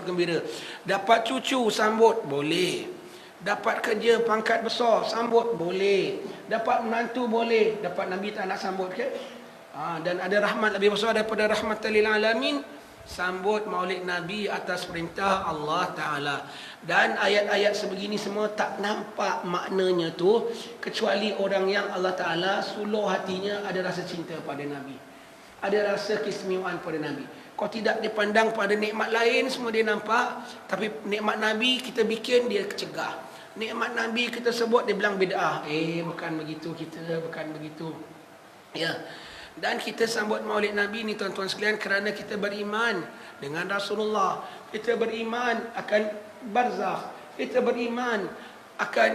gembira. Dapat cucu, sambut, boleh. Dapat kerja pangkat besar, sambut, boleh. Dapat menantu, boleh. Dapat Nabi tak nak sambut ke? Dan ada rahmat lebih besar daripada rahmatan lil alamin, sambut maulid Nabi atas perintah Allah Ta'ala. Dan ayat-ayat sebegini semua tak nampak maknanya tu, kecuali orang yang Allah Ta'ala suluh hatinya ada rasa cinta pada Nabi, ada rasa keistimewaan pada Nabi. Kau tidak dipandang pada nikmat lain, semua dia nampak. Tapi nikmat Nabi kita bikin, dia cegah. Nikmat Nabi kita sebut, dia bilang bid'ah. Bukan begitu kita, bukan begitu. Ya. Dan kita sambut maulid Nabi ni tuan-tuan sekalian kerana kita beriman dengan Rasulullah. Kita beriman akan barzakh. Kita beriman akan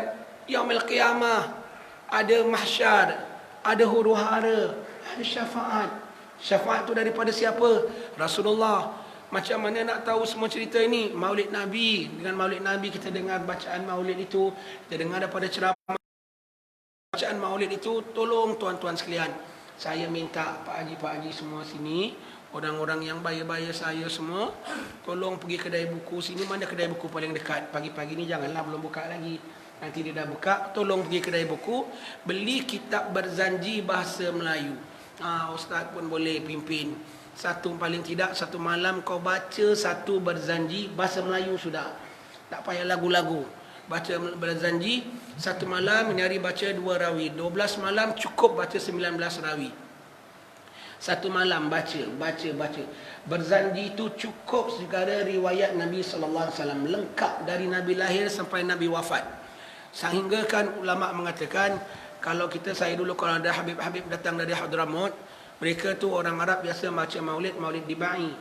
yaumil qiyamah. Ada mahsyar, ada huru-hara, ada syafaat. Syafaat tu daripada siapa? Rasulullah. Macam mana nak tahu semua cerita ini? Maulid Nabi. Dengan maulid Nabi kita dengar bacaan maulid itu, kita dengar daripada ceramah bacaan maulid itu. Tolong tuan-tuan sekalian, saya minta Pak Haji semua sini, orang-orang yang bayar-bayar saya semua, tolong pergi kedai buku sini. Mana kedai buku paling dekat? Pagi-pagi ni janganlah, belum buka lagi. Nanti dia dah buka. Tolong pergi kedai buku, beli kitab berzanji bahasa Melayu. Ustaz pun boleh pimpin. Paling tidak satu malam kau baca satu berzanji bahasa Melayu sudah. Tak payah lagu-lagu. Baca berzanji satu malam, ini hari baca 2 rawi. 12 malam cukup baca 19 rawi. Satu malam baca. Berzanji itu cukup segala riwayat Nabi SAW, lengkap dari Nabi lahir sampai Nabi wafat. Sehingga kan ulama mengatakan, saya dulu kalau ada Habib-Habib datang dari Hadramaut, mereka tu orang Arab biasa baca maulid dibai.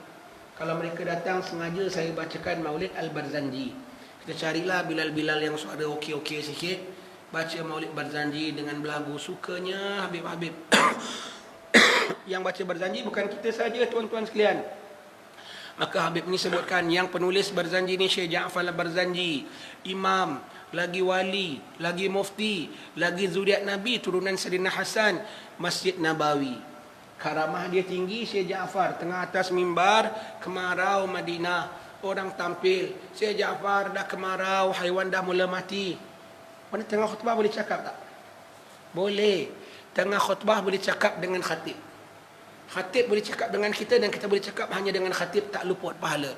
Kalau mereka datang sengaja saya bacakan maulid Al-Barzanji. Kita carilah Bilal-Bilal yang suara okey-okey sikit, baca maulid berzanji dengan belagu. Sukanya Habib-Habib. Yang baca berzanji bukan kita saja tuan-tuan sekalian. Maka Habib ni sebutkan yang penulis berzanji ni Syekh Ja'far Al-Barzanji, imam, lagi wali, lagi mufti, lagi zuriat Nabi, turunan Sayyidina Hasan, Masjid Nabawi. Karamah dia tinggi. Syekh Ja'far tengah atas mimbar, kemarau Madinah, orang tampil, Syekh Ja'far dah kemarau, haiwan dah mula mati. Mana tengah khutbah boleh cakap tak? Boleh. Tengah khutbah boleh cakap dengan khatib. Khatib boleh cakap dengan kita, dan kita boleh cakap hanya dengan khatib, tak luput pahala.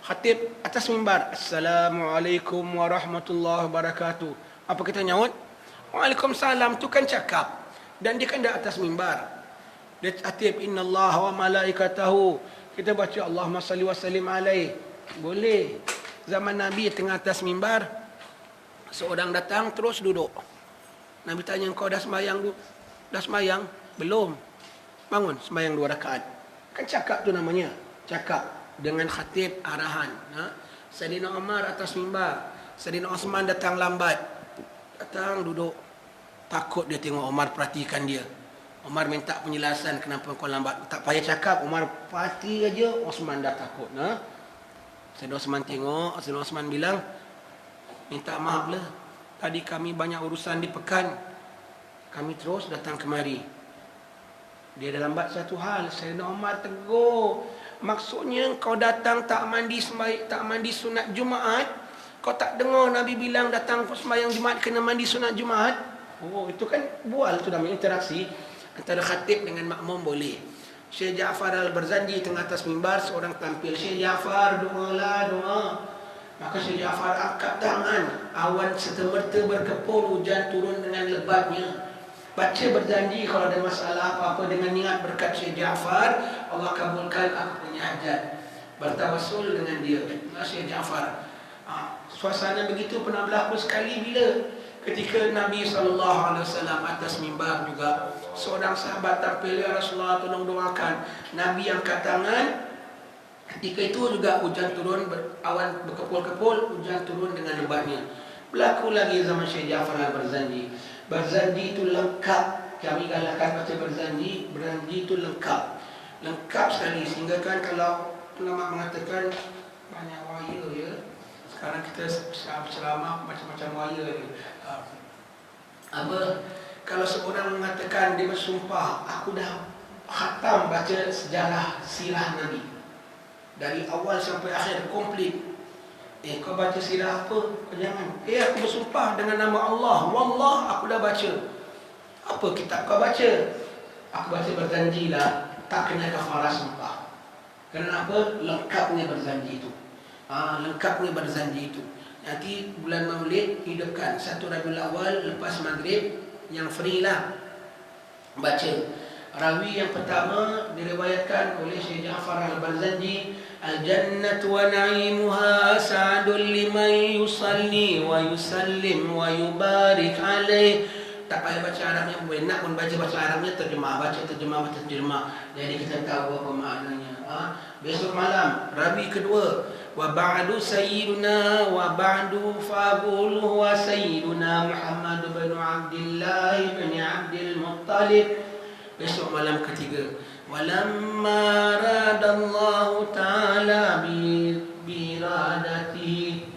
Khatib atas mimbar, Assalamualaikum warahmatullahi wabarakatuh. Apa kita nyaut? Waalaikumsalam. Tu kan cakap, dan dia kan dah atas mimbar. Dia khatib, innallaha wa malaikatahu. Kita baca Allahumma salli wa sallim alaih. Boleh. Zaman Nabi tengah atas mimbar, seorang datang terus duduk. Nabi tanya, kau dah sembahyang? Dah sembahyang? Belum. Bangun, sembahyang 2 rakaat. Kan cakap tu namanya. Cakap dengan khatib arahan. Sayyidina Umar atas mimbar. Sayyidina Osman datang lambat. Datang duduk. Takut dia tengok Umar perhatikan dia. Umar minta penjelasan kenapa kau lambat. Tak payah cakap, Umar pasti aja. Osman dah takut. Sayyidina Osman tengok, Sayyidina Osman bilang, minta maaf lah, tadi kami banyak urusan di pekan, kami terus datang kemari. Dia dah lambat satu hal. Sayyidina Umar tegur, maksudnya kau datang tak mandi sunat Jumaat? Kau tak dengar Nabi bilang datang sembahyang Jumaat kena mandi sunat Jumaat? Itu kan bual, itu namanya interaksi antara khatib dengan makmum. Boleh. Syekh Ja'far Al-Barzanji tengah atas mimbar, seorang tampil, Syekh Ja'far doalah, doa. Maka Syekh Ja'far angkat tangan, awan serta-merta berkepul, hujan turun dengan lebatnya. Baca berzanji, kalau ada masalah apa-apa dengan niat berkat Syekh Ja'far, Allah kabulkan aku punya hajat. Bertawassul dengan dia. Syekh Ja'far. Suasana begitu pernah berlaku sekali bila ketika Nabi SAW atas mimbar juga, seorang sahabat tampil, ya Rasulullah tolong doakan. Nabi angkat tangan. Ketika itu juga hujan turun, awan berkepul-kepul, hujan turun dengan lebatnya. Berlaku lagi zaman Syekh Ja'far Al-Barzanji. Berzanji itu lengkap. Kami galakkan baca berzanji itu lengkap. Lengkap sekali, sehingga kan kalau ulama mengatakan banyak waya ya. Sekarang kita ceramah macam-macam waya ni. Kalau seorang mengatakan, dia bersumpah, aku dah khatam baca sejarah sirah Nabi dari awal sampai akhir komplit, Kau baca sirah apa? Jangan. Aku bersumpah dengan nama Allah. Wallah, aku dah baca. Apa kitab kau baca? Aku baca berjanjilah. Tak kena kafarah sumpah. Kenapa? Lengkapnya berjanji itu. Lengkapnya berjanji itu. Nanti bulan Maulid hidupkan 1 Rabiul Awal lepas maghrib yang free lah. Baca. Rawi yang pertama diriwayatkan oleh Syekh Ja'far Al-Barzanji, Al-jannatu wa na'imuha sa'adun liman yusalli wa yusallim wa yubarik alaih. Tak payah baca Arabnya, boleh nak pun baca Arabnya, terjemah, baca terjemah. Jadi kita tahu apa maknanya. Besok malam Rabi kedua, wa ba'du sayyiduna wa ba'du faquluhu wa sayyiduna Muhammad bin Abdullah bin Abdul Muttalib. Besok malam ketiga, walamma radallahu ta'ala biradatihi.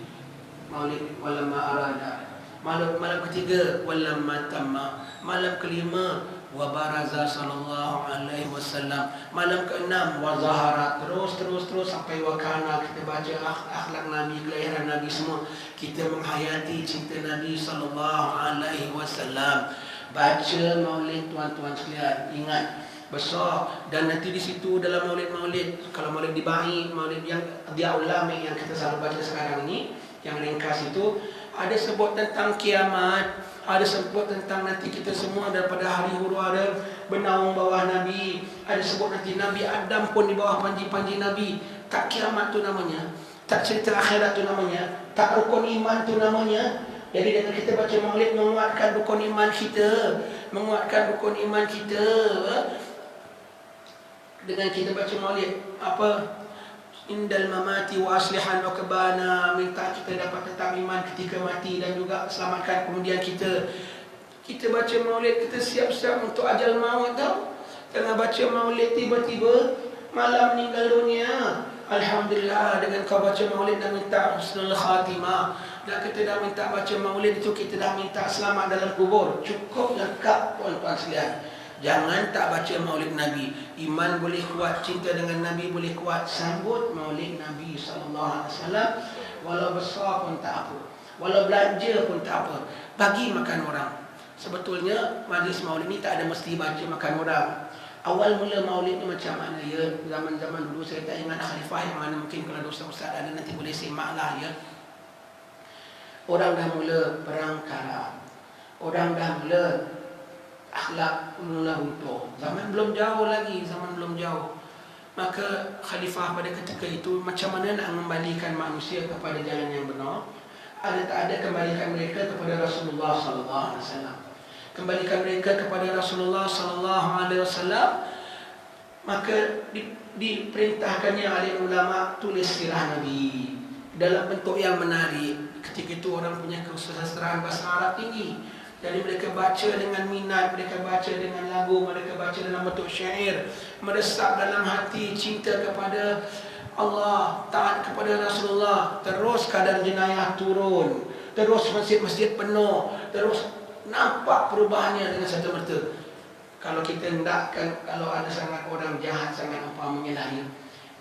Maulid walamma arada. Malam ketiga, walamma tamma. Malam kelima, wa baraza sallallahu alaihi wasallam. Malam keenam, wa zahara. Terus sampai wakana. Kita baca akhlak Nabi, kelahiran Nabi semua. Kita menghayati cinta Nabi sallallahu alaihi wasallam. Baca maulid tuan-tuan sekalian, ingat besar. Dan nanti di situ dalam maulid, kalau maulid dibahi, maulid yang Diaul Lami yang kita selalu baca sekarang ini, yang ringkas itu, ada sebut tentang kiamat, ada sebut tentang nanti kita semua daripada hari huru ada bernaung bawah Nabi, ada sebut nanti Nabi Adam pun di bawah panji-panji Nabi. Tak kiamat tu namanya, tak cerita akhirat tu namanya, tak rukun iman tu namanya. Jadi dengan kita baca maulid menguatkan rukun iman kita, Dengan kita baca maulid apa? Indal mamati wa aslihan wa kabana, minta kita dapat tetap iman ketika mati dan juga selamatkan kemudian kita. Kita baca maulid, kita siap-siap untuk ajal maut tau. Tengah baca maulid tiba-tiba malam meninggal dunia. Alhamdulillah, dengan kau baca maulid dan minta husnul khatimah. Dan kita dah minta baca maulid itu, kita dah minta selamat dalam kubur. Cukup lengkap tuan-tuan sekalian. Jangan tak baca maulid Nabi. Iman boleh kuat, cinta dengan Nabi boleh kuat. Sambut maulid Nabi SAW. Walau besar pun tak apa, walau belanja pun tak apa. Bagi makan orang. Sebetulnya majlis maulid ni tak ada mesti baca makan orang. Awal mula maulid ni macam mana ya? Zaman-zaman dulu saya tak ingat khalifah yang mana, mungkin kalau ustaz-ustaz ada nanti boleh semak lah ya. Orang dah mula berangkara, orang dah mula akhlak mula runtuh. Zaman belum jauh lagi, Maka khalifah pada ketika itu macam mana nak mengembalikan manusia kepada jalan yang benar? Ada tak ada kembalikan mereka kepada Rasulullah sallallahu alaihi wasallam. Kembalikan mereka kepada Rasulullah sallallahu alaihi wasallam. Maka diperintahkannya oleh ulama tulis sirah Nabi dalam bentuk yang menarik. Ketika itu orang punya kesusastraan bahasa Arab tinggi. Jadi mereka baca dengan minat, mereka baca dengan lagu, mereka baca dalam bentuk syair, meresap dalam hati cinta kepada Allah, taat kepada Rasulullah. Terus kadar jenayah turun, terus masjid-masjid penuh, terus nampak perubahannya dengan satu merta. Kalau kita hendakkan, kalau ada sangat orang jahat sangat umpamanya lah ya,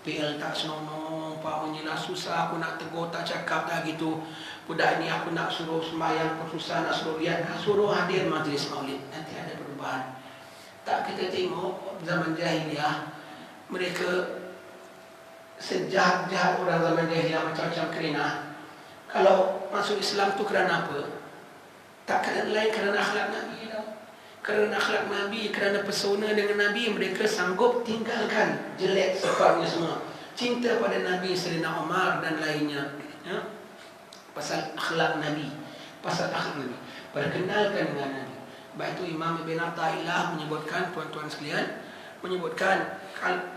PL tak senonoh, umpamanya lah susah, aku nak tegur tak cakap tak gitu. Budak ini aku nak suruh sembahyang pun susah, nak suruh lihat, nak suruh hadir majlis maulid, nanti ada perubahan. Tak, kita tengok zaman jahiliah, mereka sejahat-jahat orang zaman jahiliah macam-macam kerana. Kalau masuk Islam tu kerana apa? Tak kerana lain, kerana akhlak Nabi tau. Kerana akhlak Nabi, kerana pesona dengan Nabi, mereka sanggup tinggalkan jelek sifatnya semua. Cinta pada Nabi, Sayyidina Umar dan lainnya ya? Pasal akhlak Nabi, perkenalkan dengan Nabi. Baik itu Imam Ibn Atta'illah menyebutkan, tuan-tuan sekalian, menyebutkan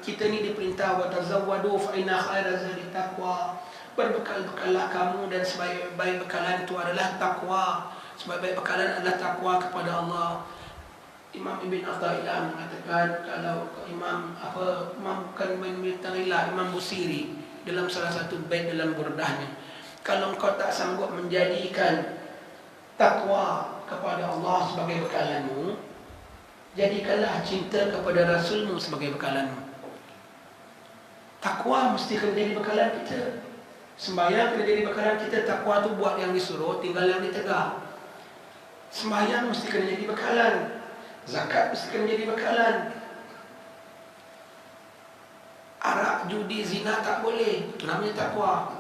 kita ni diperintah wa tazawwadu fa inna khairaz zadi taqwa. Berbekal-bekallah kamu dan sebaik-baik bekalan itu adalah takwa. Sebaik-baik bekalan adalah takwa kepada Allah. Imam Ibn Atta'illah mengatakan, kalau Imam Imam Busiri dalam salah satu bait dalam burdahnya, kalau engkau tak sanggup menjadikan takwa kepada Allah sebagai bekalanmu, jadikanlah cinta kepada Rasulmu sebagai bekalanmu. Takwa mesti menjadi bekalan kita. Sembahyang kena jadi bekalan kita. Takwa tu buat yang disuruh, tinggal yang ditegak. Sembahyang mesti kena jadi bekalan. Zakat mesti kena jadi bekalan. Arak, judi, zina tak boleh. Itu namanya takwa.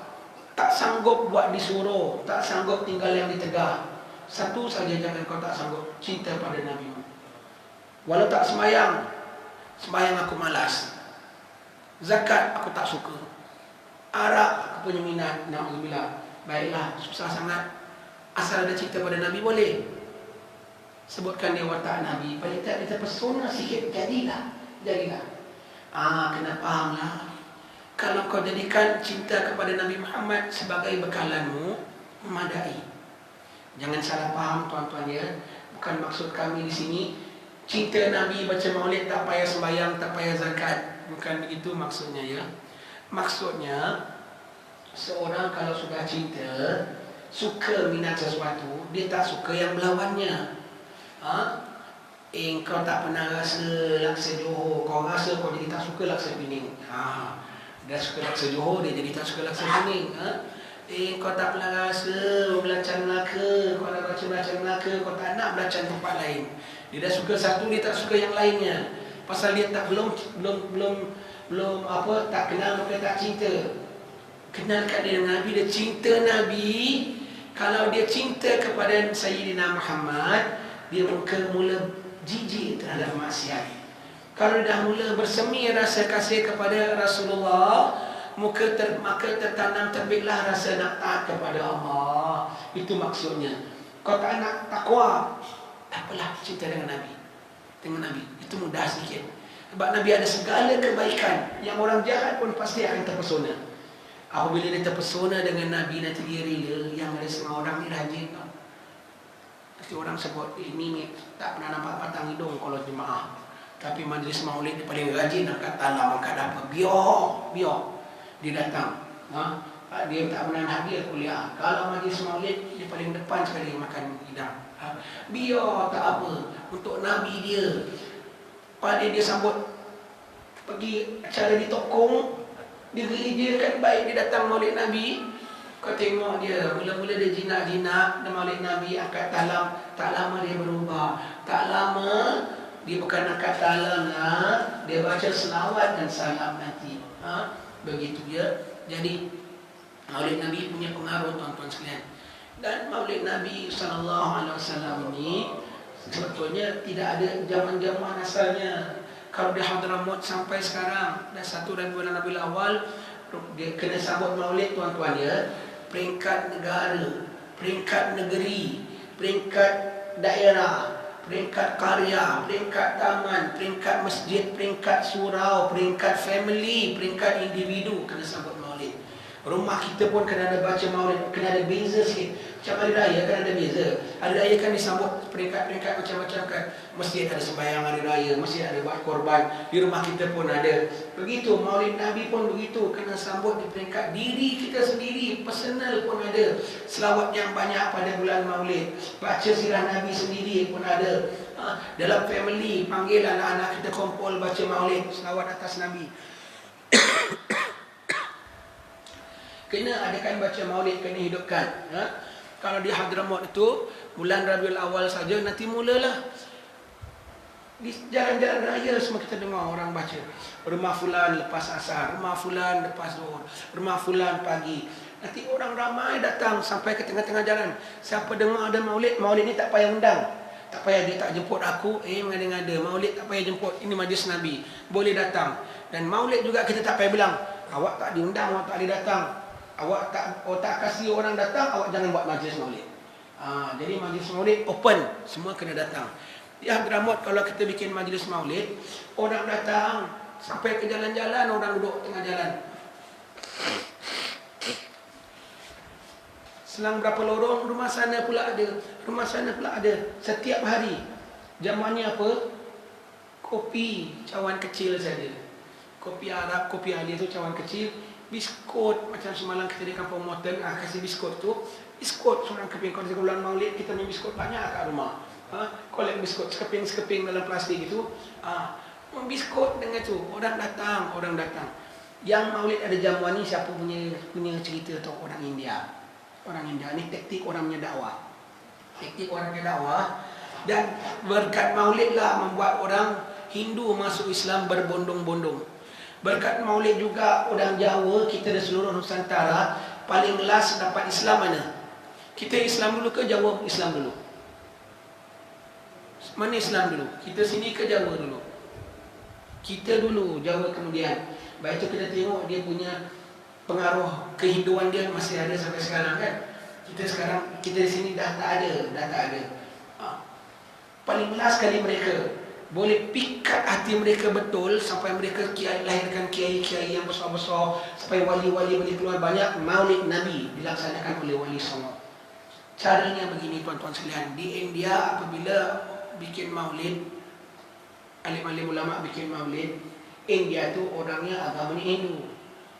Tak sanggup buat disuruh, tak sanggup tinggal yang ditegak. Satu saja jangan kau tak sanggup, cinta pada Nabi. Walau tak sembahyang, sembahyang aku malas. Zakat aku tak suka. Arak aku punya minat, na'udzubillah. Baiklah, susah sangat. Asal ada cinta pada Nabi boleh. Sebutkan dia watak Nabi, paling tak dia terpesona sikit, jadilah. Kena fahamlah. Kalau kau jadikan cinta kepada Nabi Muhammad sebagai bekalanmu, memadai. Jangan salah faham tuan-tuan ya. Bukan maksud kami di sini cinta Nabi baca maulid tak payah sembahyang, tak payah zakat. Bukan begitu maksudnya ya. Maksudnya seorang kalau sudah cinta, suka minat sesuatu, dia tak suka yang melawannya. Kau tak pernah rasa laksa Johor, kau rasa kau jadi tak suka laksa Pening. Dah suka laksa Johor, dia jadi tak suka laksa Pening. Kau tak pernah rasa belacan Melaka, kau nak baca belacan Melaka, kau tak nak belacan tempat lain. Dia dah suka satu, dia tak suka yang lainnya. Pasal dia tak belum tak kenal, maka tak cinta. Kenalkan dia dengan Nabi, dia cinta Nabi. Kalau dia cinta kepada Sayyidina Muhammad, dia mula jijik terhadap maksiat. Kalau dah mula bersemi rasa kasih kepada Rasulullah, maka tertanam terbitlah rasa nak taat kepada Allah. Itu maksudnya. Kau tak nak takwa, tak apalah, cinta dengan Nabi. Dengan Nabi itu mudah sedikit. Sebab Nabi ada segala kebaikan yang orang jahat pun pasti akan terpesona. Apabila dia terpesona dengan Nabi, nanti dia rela. Yang ada setengah orang ni rajin tau. Nanti orang sebut, ni tak pernah nampak patang hidung kalau jemaah. Tapi majlis maulid dia paling rajin, angkat talam, angkat apa. Biar dia datang. Dia tak pernah hadir kuliah. Kalau majlis maulid, dia paling depan sekali makan hidang. Biar tak apa. Untuk Nabi dia. Pada dia sambut pergi acara di Tokong, dia gereja kan baik, dia datang maulid Nabi. Kau tengok dia, mula-mula dia jinak-jinak, dia maulid Nabi, angkat talam. Tak lama dia berubah. Tak lama, dia bukan angkat talam lah, dia baca selawat dan salam nanti. Begitu ya. Jadi, maulid Nabi punya pengaruh tuan-tuan sekalian. Dan maulid Nabi SAW ini, sebetulnya tidak ada zaman-zaman asalnya. Kalau di Hadramaut sampai sekarang, dah 1 dan 2 Rabiul Awal, dia kena sambut maulid tuan-tuan ya. Peringkat negara, peringkat negeri, peringkat daerah, peringkat karya, peringkat taman, peringkat masjid, peringkat surau, peringkat family, peringkat individu kena sambut maulid. Rumah kita pun kena ada baca maulid, kena ada beza sikit. Macam hari raya kan ada beza. Hari raya kan disambut peringkat-peringkat macam-macam kan. Masjid ada sembahyang hari raya, masjid ada buat korban. Di rumah kita pun ada. Begitu, maulid Nabi pun begitu. Kena sambut di peringkat diri kita sendiri. Personal pun ada. Selawat yang banyak pada bulan maulid. Baca sirah Nabi sendiri pun ada. Dalam family, panggil anak-anak kita kumpul baca maulid. Selawat atas Nabi. Kena adakan baca maulid, kena hidupkan. Kalau di Hadramaut itu bulan Rabiul Awal saja nanti mulalah di jalan-jalan raya semua kita dengar orang baca. Rumah fulan lepas asar, rumah fulan lepas zuhur, rumah fulan pagi. Nanti orang ramai datang sampai ke tengah-tengah jalan. Siapa dengar ada maulid, maulid ni tak payah undang. Tak payah dia tak jemput aku, mengada-ngada. Maulid tak payah jemput, ini majlis Nabi. Boleh datang. Dan maulid juga kita tak payah bilang, awak tak diundang, awak tak boleh datang. Awak tak kasih orang datang, awak jangan buat majlis maulid. Jadi majlis maulid open, semua kena datang. Di Hadramaut kalau kita bikin majlis maulid, orang datang sampai ke jalan-jalan, orang duduk tengah jalan. Selang berapa lorong, rumah sana pula ada, rumah sana pula ada. Setiap hari. Zamannya apa? Kopi cawan kecil saja. Kopi Arab, kopi Ali tu cawan kecil. Biskut macam semalam kita di Kampung Moten, kasih biskut tu. Biskut seorang keping. Kalau di bulan maulid kita punya biskut banyak kat rumah. Kolek biskut sekeping dalam plastik itu. Biskut dengan tu. Orang datang. Yang maulid ada jamuan ni siapa punya cerita tu? Orang India. Orang India ni taktik orang punya dakwah. Taktik orang punya dakwah. Dan berkat maulid lah membuat orang Hindu masuk Islam berbondong-bondong. Berkat maulid juga orang Jawa, kita di seluruh Nusantara paling last dapat Islam mana? Kita Islam dulu ke Jawa Islam dulu? Mana Islam dulu? Kita sini ke Jawa dulu? Kita dulu, Jawa kemudian. Baik itu kita tengok dia punya pengaruh kehinduan dia masih ada sampai sekarang kan. Kita di sini dah tak ada. Paling last kali mereka boleh pikat hati mereka betul sampai mereka lahirkan kiai-kiai yang besar-besar, sampai wali-wali boleh keluar banyak. Maulid Nabi dilaksanakan oleh wali songo. Caranya begini tuan-tuan sekalian, di India apabila bikin maulid, alim-alim ulama bikin maulid, India tu orangnya agama ni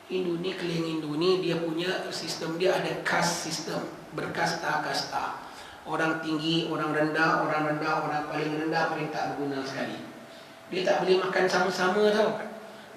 Hindu ni, keling Hindu ni dia punya sistem, dia ada caste system, berkasta-kasta. Orang tinggi, orang rendah, orang paling rendah, paling tak berguna sekali. Dia tak boleh makan sama-sama tau.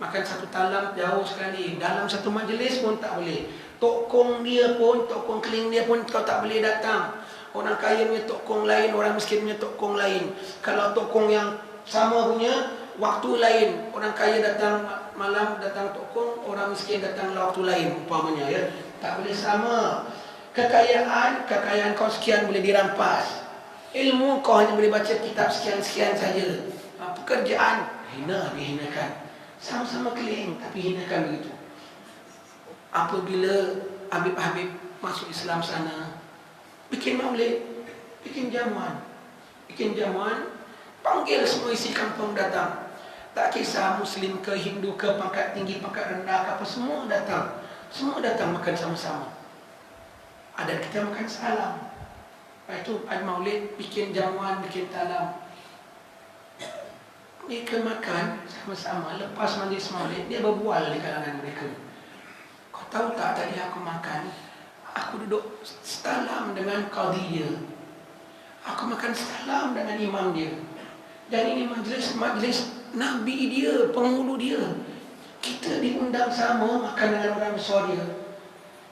Makan satu talam jauh sekali. Dalam satu majlis pun tak boleh. Tokong keling dia pun kau tak boleh datang. Orang kaya punya tokong lain, orang miskin punya tokong lain. Kalau tokong yang sama punya, waktu lain. Orang kaya datang malam, datang tokong, orang miskin datang waktu lain umpamanya ya. Tak boleh sama. Kekayaan kau sekian boleh dirampas. Ilmu kau hanya boleh baca kitab sekian-sekian saja. Pekerjaan dihinakan. Sama-sama keling tapi hinakan begitu. Apabila Habib-habib masuk Islam sana, bikin maulid, bikin jamuan, panggil semua isi kampung datang. Tak kisah Muslim ke Hindu ke, pangkat tinggi, pangkat rendah ke apa, semua datang makan sama-sama. Adat kita makan salam. Lepas itu ada maulid, bikin jamuan, bikin talam. Mereka makan sama-sama. Lepas majlis maulid, dia berbual di kalangan mereka. Kau tahu tak, tadi aku makan, aku duduk salam dengan qadhi dia. Aku makan salam dengan imam dia. Dan ini majlis Nabi dia, penghulu dia. Kita diundang sama makan dengan orang besar dia.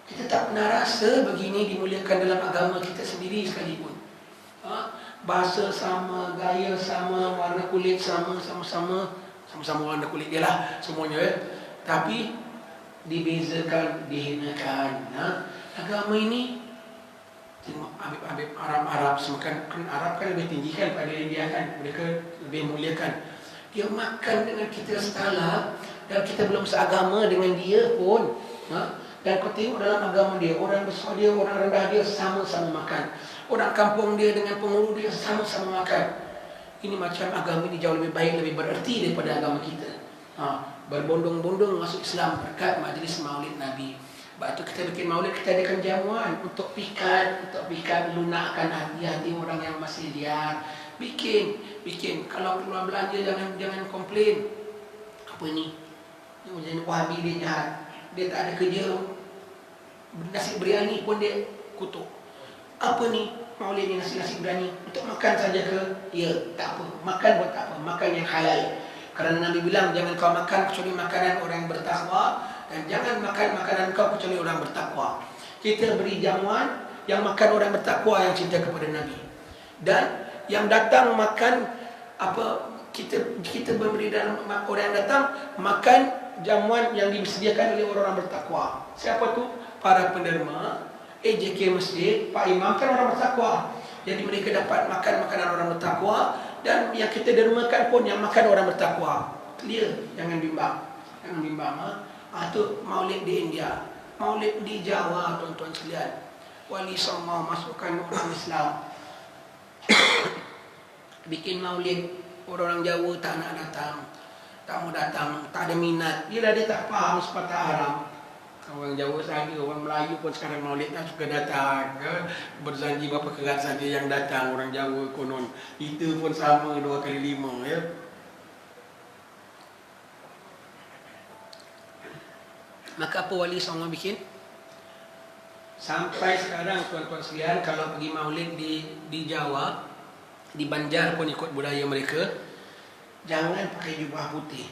Kita tak pernah rasa begini dimuliakan dalam agama kita sendiri sekalipun. Bahasa sama, gaya sama, warna kulit sama-sama warna kulit dia lah semuanya ya. Tapi dibezakan, dihinakan. Agama ini, tengok Habib-habib Arab semua kan Arab kan lebih tinggi kan pada India kan, mereka lebih muliakan. Dia makan dengan kita setala dan kita belum seagama dengan dia pun. Dan kau tengok dalam agama dia, orang besar dia, orang rendah dia sama-sama makan. Orang kampung dia dengan penghulu dia sama-sama makan. Ini macam agama ini jauh lebih baik, lebih bererti daripada agama kita. Berbondong-bondong masuk Islam berkat majlis maulid Nabi. Sebab itu kita bikin maulid, kita adakan jamuan untuk pikat lunakkan hati-hati orang yang masih liar. Bikin. Kalau keluar belanja jangan komplain. Apa ni? Jangan Wahabi dia jahat. Dia tak ada kerja. Nasi biryani pun dia kutuk. Apa ni? Maulid ni nasi biryani untuk makan saja ke? Ya, tak apa. Makan pun tak apa. Makan yang halal. Kerana Nabi bilang jangan kau makan kecuali makanan orang yang bertakwa, dan jangan makan makanan kau kecuali orang bertakwa. Kita beri jamuan yang makan orang bertakwa yang cinta kepada Nabi. Dan yang datang makan apa, kita memberi dalam orang yang datang makan jamuan yang disediakan oleh orang-orang bertakwa. Siapa tu? Para penderma, AJK Masjid, Pak Imam kan orang bertakwa. Jadi mereka dapat makan makanan orang bertakwa, dan yang kita dermakan pun yang makan orang bertakwa. Clear, jangan bimbang. Itu maulid di India. Maulid di Jawa, tuan-tuan sekalian. Wali Songo masukkan orang Islam. Bikin maulid, orang Jawa tak nak datang. Tak mau datang, tak ada minat. Dia tak faham sepatah Arab. Orang Jawa saja, orang Melayu pun sekarang maulid tak suka datang. Berjanji berapa kerat saja yang datang orang Jawa konon. Itu pun sama 2 kali 5 ya. Maka apa Wali Songo bikin? Sampai sekarang tuan-tuan sekalian, kalau pergi maulid di Jawa, di Banjar pun ikut budaya mereka, jangan pakai jubah putih.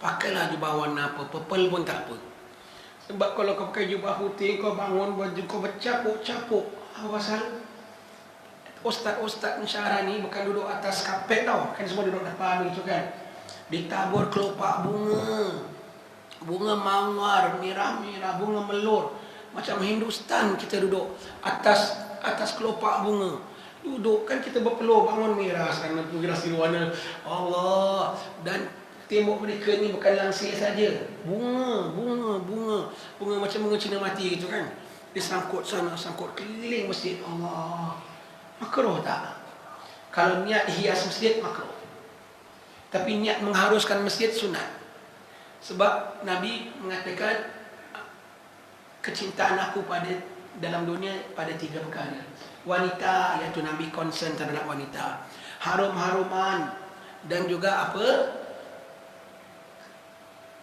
Pakailah jubah warna apa, purple pun tak apa. Sebab kalau kau pakai jubah putih, kau bangun baju kau bercapuk-capuk. Apa pasal? Ustaz-ustaz pensyarah ni bukan duduk atas kapet tau. Kan semua duduk depan gitu kan. Ditabur kelopak bunga. Bunga mawar, merah-merah, bunga melur. Macam Hindustan kita duduk atas kelopak bunga. Duduk kan kita berpeluh bangun merah sana bergerak warna Allah. Dan tembok mereka ni bukan langsir saja. Bunga macam bunga Cina mati gitu kan. Dia sangkut sana, sangkut keliling masjid. Allah. Makruh tak? Kalau niat hias masjid makruh. Tapi niat mengharuskan masjid sunat. Sebab Nabi mengatakan kecintaan aku dalam dunia pada 3 perkara. Wanita, iaitu Nabi concern terhadap wanita. Harum-haruman dan juga apa?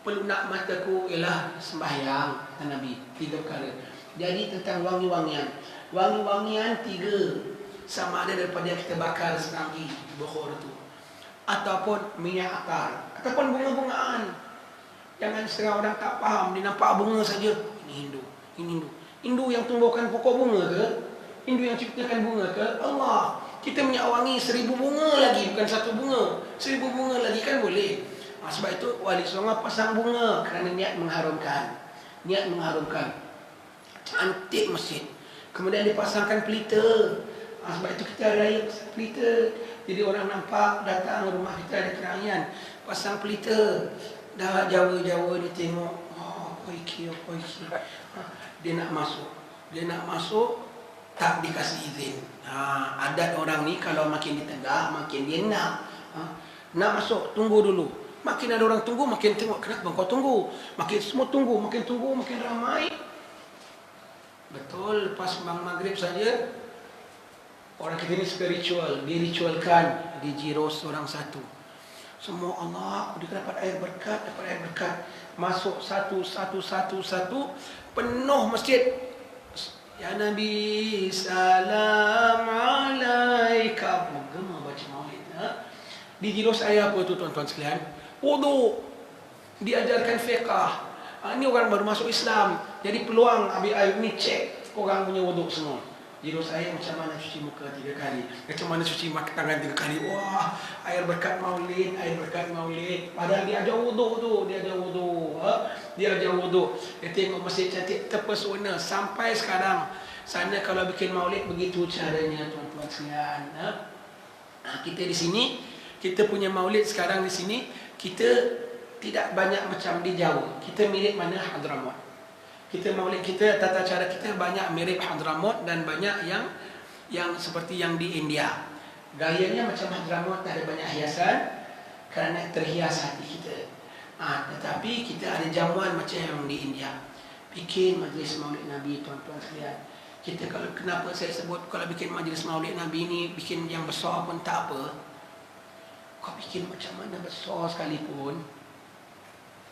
Pelunak mataku ialah sembahyang, kata Nabi. 3 perkara. Jadi tentang wangi-wangian. Wangi-wangian 3 sama ada daripada kita bakar semanggi bukhur tu, ataupun minyak akar, ataupun bunga-bungaan. Jangan setengah orang tak faham, dia nampak bunga saja. Ini Hindu yang tumbuhkan pokok bunga ke? Hindu yang ciptakan bunga ke? Allah. Kita minyak wangi 1000 bunga lagi, bukan 1 bunga. 1000 bunga lagi kan boleh. Sebab itu wali songo pasang bunga kerana niat mengharumkan. Niat mengharumkan. Cantik masjid. Kemudian dipasangkan pelita. Sebab itu kita hari raya pasang pelita. Jadi orang nampak datang rumah kita ada kerajaan, pasang pelita. Dah Jawa-Jawa ni tengok, apa iki. Dia nak masuk tak dikasih izin. Adat orang ni kalau makin ditegak makin dia nak masuk, tunggu dulu. Makin ada orang tunggu, makin tengok kenapa kau tunggu. Makin semua tunggu, makin ramai. Betul, lepas maghrib saja orang kita ni spiritual, diritualkan, dijiros orang satu. Semua Allah, dia dapat air berkat, masuk satu, penuh masjid. Ya Nabi, salam alaika. Menggema baca maulid. Dijiros air apa tu tuan-tuan sekalian? Wudu. Diajarkan fiqah. Ini orang baru masuk Islam, jadi peluang ambil air ni cek orang punya wudu semua. Jiros air macam mana cuci muka 3 kali, macam mana cuci tangan 3 kali. Wah, air berkat maulid. Padahal dia ajar wudu tu, dia ajar wudu. Dia tengok masjid cantik, terpesona. Sampai sekarang sana kalau bikin maulid begitu caranya tuan-tuan sekalian. Kita di sini, kita punya maulid sekarang di sini, kita tidak banyak macam di Jawa. Kita mirip mana Hadramaut. Kita maulid kita, tata cara kita banyak mirip Hadramaut dan banyak yang seperti yang di India. Gayanya macam Hadramaut, ada banyak hiasan kerana terhias hati kita. Tetapi kita ada jamuan macam yang di India. Bikin majlis maulid Nabi tuan-tuan sekalian. Kita kenapa saya sebut kalau bikin majlis maulid Nabi ni bikin yang besar pun tak apa. Kau bikin macam mana besar sekalipun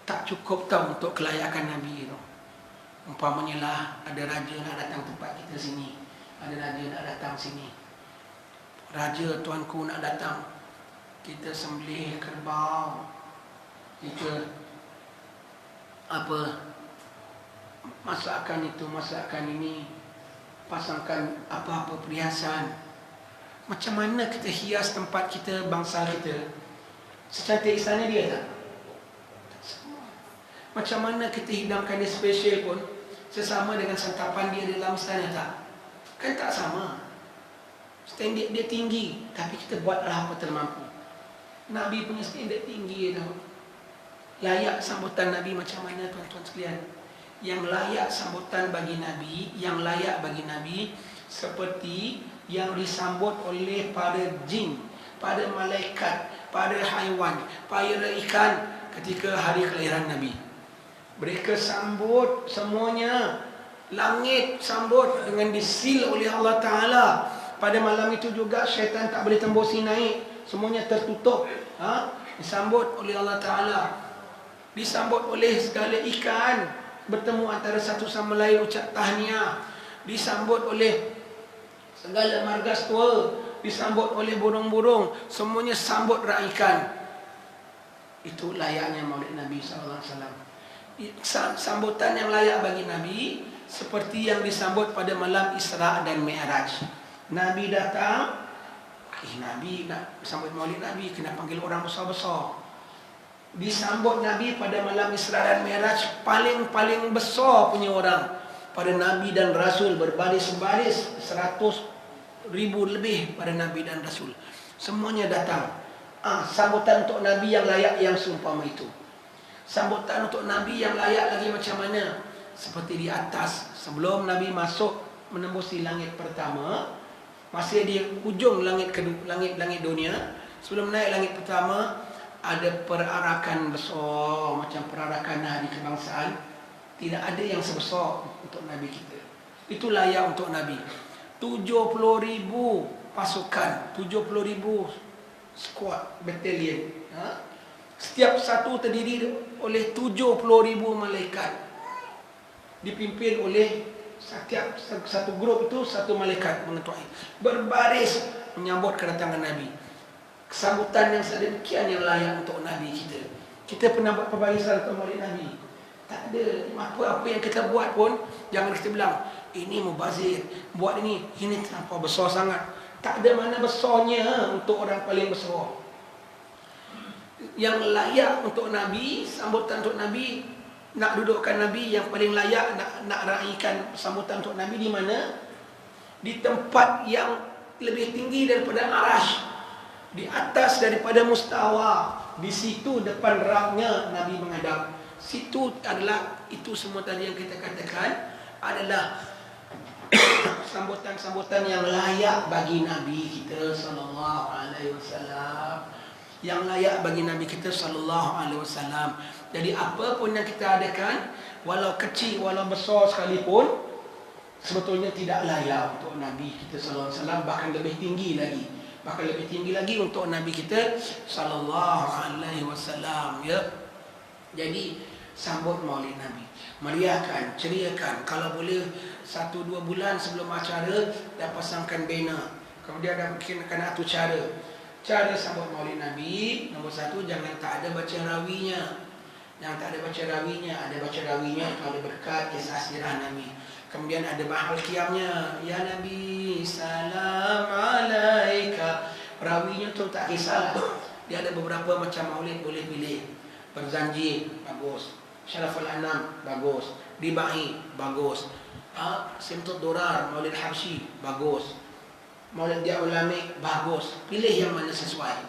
tak cukup tau untuk kelayakan Nabi tu. Umpamanya lah ada raja nak datang tempat kita sini, ada raja nak datang sini, raja tuanku nak datang, kita sembelih kerbau, kita masakan itu, masakan ini, pasangkan apa-apa perhiasan. Macam mana kita hias tempat kita, bangsa kita secantik istana dia tak? Macam mana kita hidangkan dia special pun sesama dengan santapan dia dalam istana tak? Kan tak sama. Standard dia tinggi, tapi kita buatlah apa termampu. Nabi punya standard tinggi tau. Layak sambutan Nabi macam mana tuan-tuan sekalian? Yang layak sambutan bagi Nabi, yang layak bagi Nabi seperti yang disambut oleh para jin, pada malaikat, pada haiwan, pada ikan ketika hari kelahiran Nabi. Mereka sambut semuanya. Langit sambut dengan disil oleh Allah Ta'ala. Pada malam itu juga syaitan tak boleh tembusi naik, semuanya tertutup. Disambut oleh Allah Ta'ala. Disambut oleh segala ikan, bertemu antara satu sama lain ucap tahniah. Disambut oleh segala margastua, disambut oleh burung-burung, semuanya sambut rak ikan. Itu layaknya Maulid Nabi sallallahu alaihi wasallam. Sambutan yang layak bagi Nabi seperti yang disambut pada malam Isra dan Mi'raj. Nabi datang, Nabi nak sambut Maulid Nabi kena panggil orang besar-besar. Disambut Nabi pada malam Isra dan Mi'raj, paling besar punya orang pada Nabi dan Rasul, berbaris-baris 100,000 lebih pada Nabi dan Rasul. Semuanya datang. Sambutan untuk Nabi yang layak yang seumpama itu. Sambutan untuk Nabi yang layak lagi macam mana? Seperti di atas, sebelum Nabi masuk menembusi langit pertama, masih di ujung langit dunia, sebelum naik langit pertama, ada perarakan besar macam perarakan hari kebangsaan. Tidak ada yang sebesar untuk Nabi kita. Itu layak untuk Nabi. 70,000 pasukan, 70,000 squad, battalion. Setiap satu terdiri oleh 70,000 malaikat. Dipimpin oleh setiap satu grup itu satu malaikat mengetuai. Berbaris menyambut kedatangan Nabi. Kesambutan yang sedemikian yang layak untuk Nabi kita. Kita pernah buat perbarisan untuk Maulid Nabi? Tak ada. Apa yang kita buat pun jangan kita bilang ini mubazir, buat ini terlampau besar sangat. Tak ada mana besarnya untuk orang paling besar. Yang layak untuk Nabi, sambutan untuk Nabi, nak dudukkan Nabi yang paling layak, nak raikan sambutan untuk Nabi di mana? Di tempat yang lebih tinggi daripada arash, di atas daripada mustawa. Di situ depan raknya Nabi menghadap. Situ adalah, itu semua tadi yang kita katakan adalah sambutan-sambutan yang layak bagi Nabi kita sallallahu alaihi wasallam. Yang layak bagi Nabi kita sallallahu alaihi wasallam. Jadi apa pun yang kita adakan, walau kecil walau besar sekalipun, sebetulnya tidak layak untuk Nabi kita sallallahu alaihi wasallam, bahkan lebih tinggi lagi untuk Nabi kita sallallahu alaihi wasallam, ya. Jadi sambut Maulid Nabi, meriahkan, ceriakan. Kalau boleh 1-2 bulan sebelum acara dah pasangkan banner. Kemudian dah bikinkan atur cara sambut Maulid Nabi. Nombor 1, jangan tak ada baca rawinya. Ada baca rawinya, ada berkat kisah sirah Nabi. Kemudian ada bahal qiyamnya, ya Nabi salam alaika. Rawinya tu tak kisah. Dia ada beberapa macam maulid, boleh pilih. Berzanji, bagus. Syaraful Anam, bagus. Dibai, bagus. Simtud Durar, Maulid Habsyi, bagus. Maulid Dia Ulami, bagus. Pilih yang mana sesuai.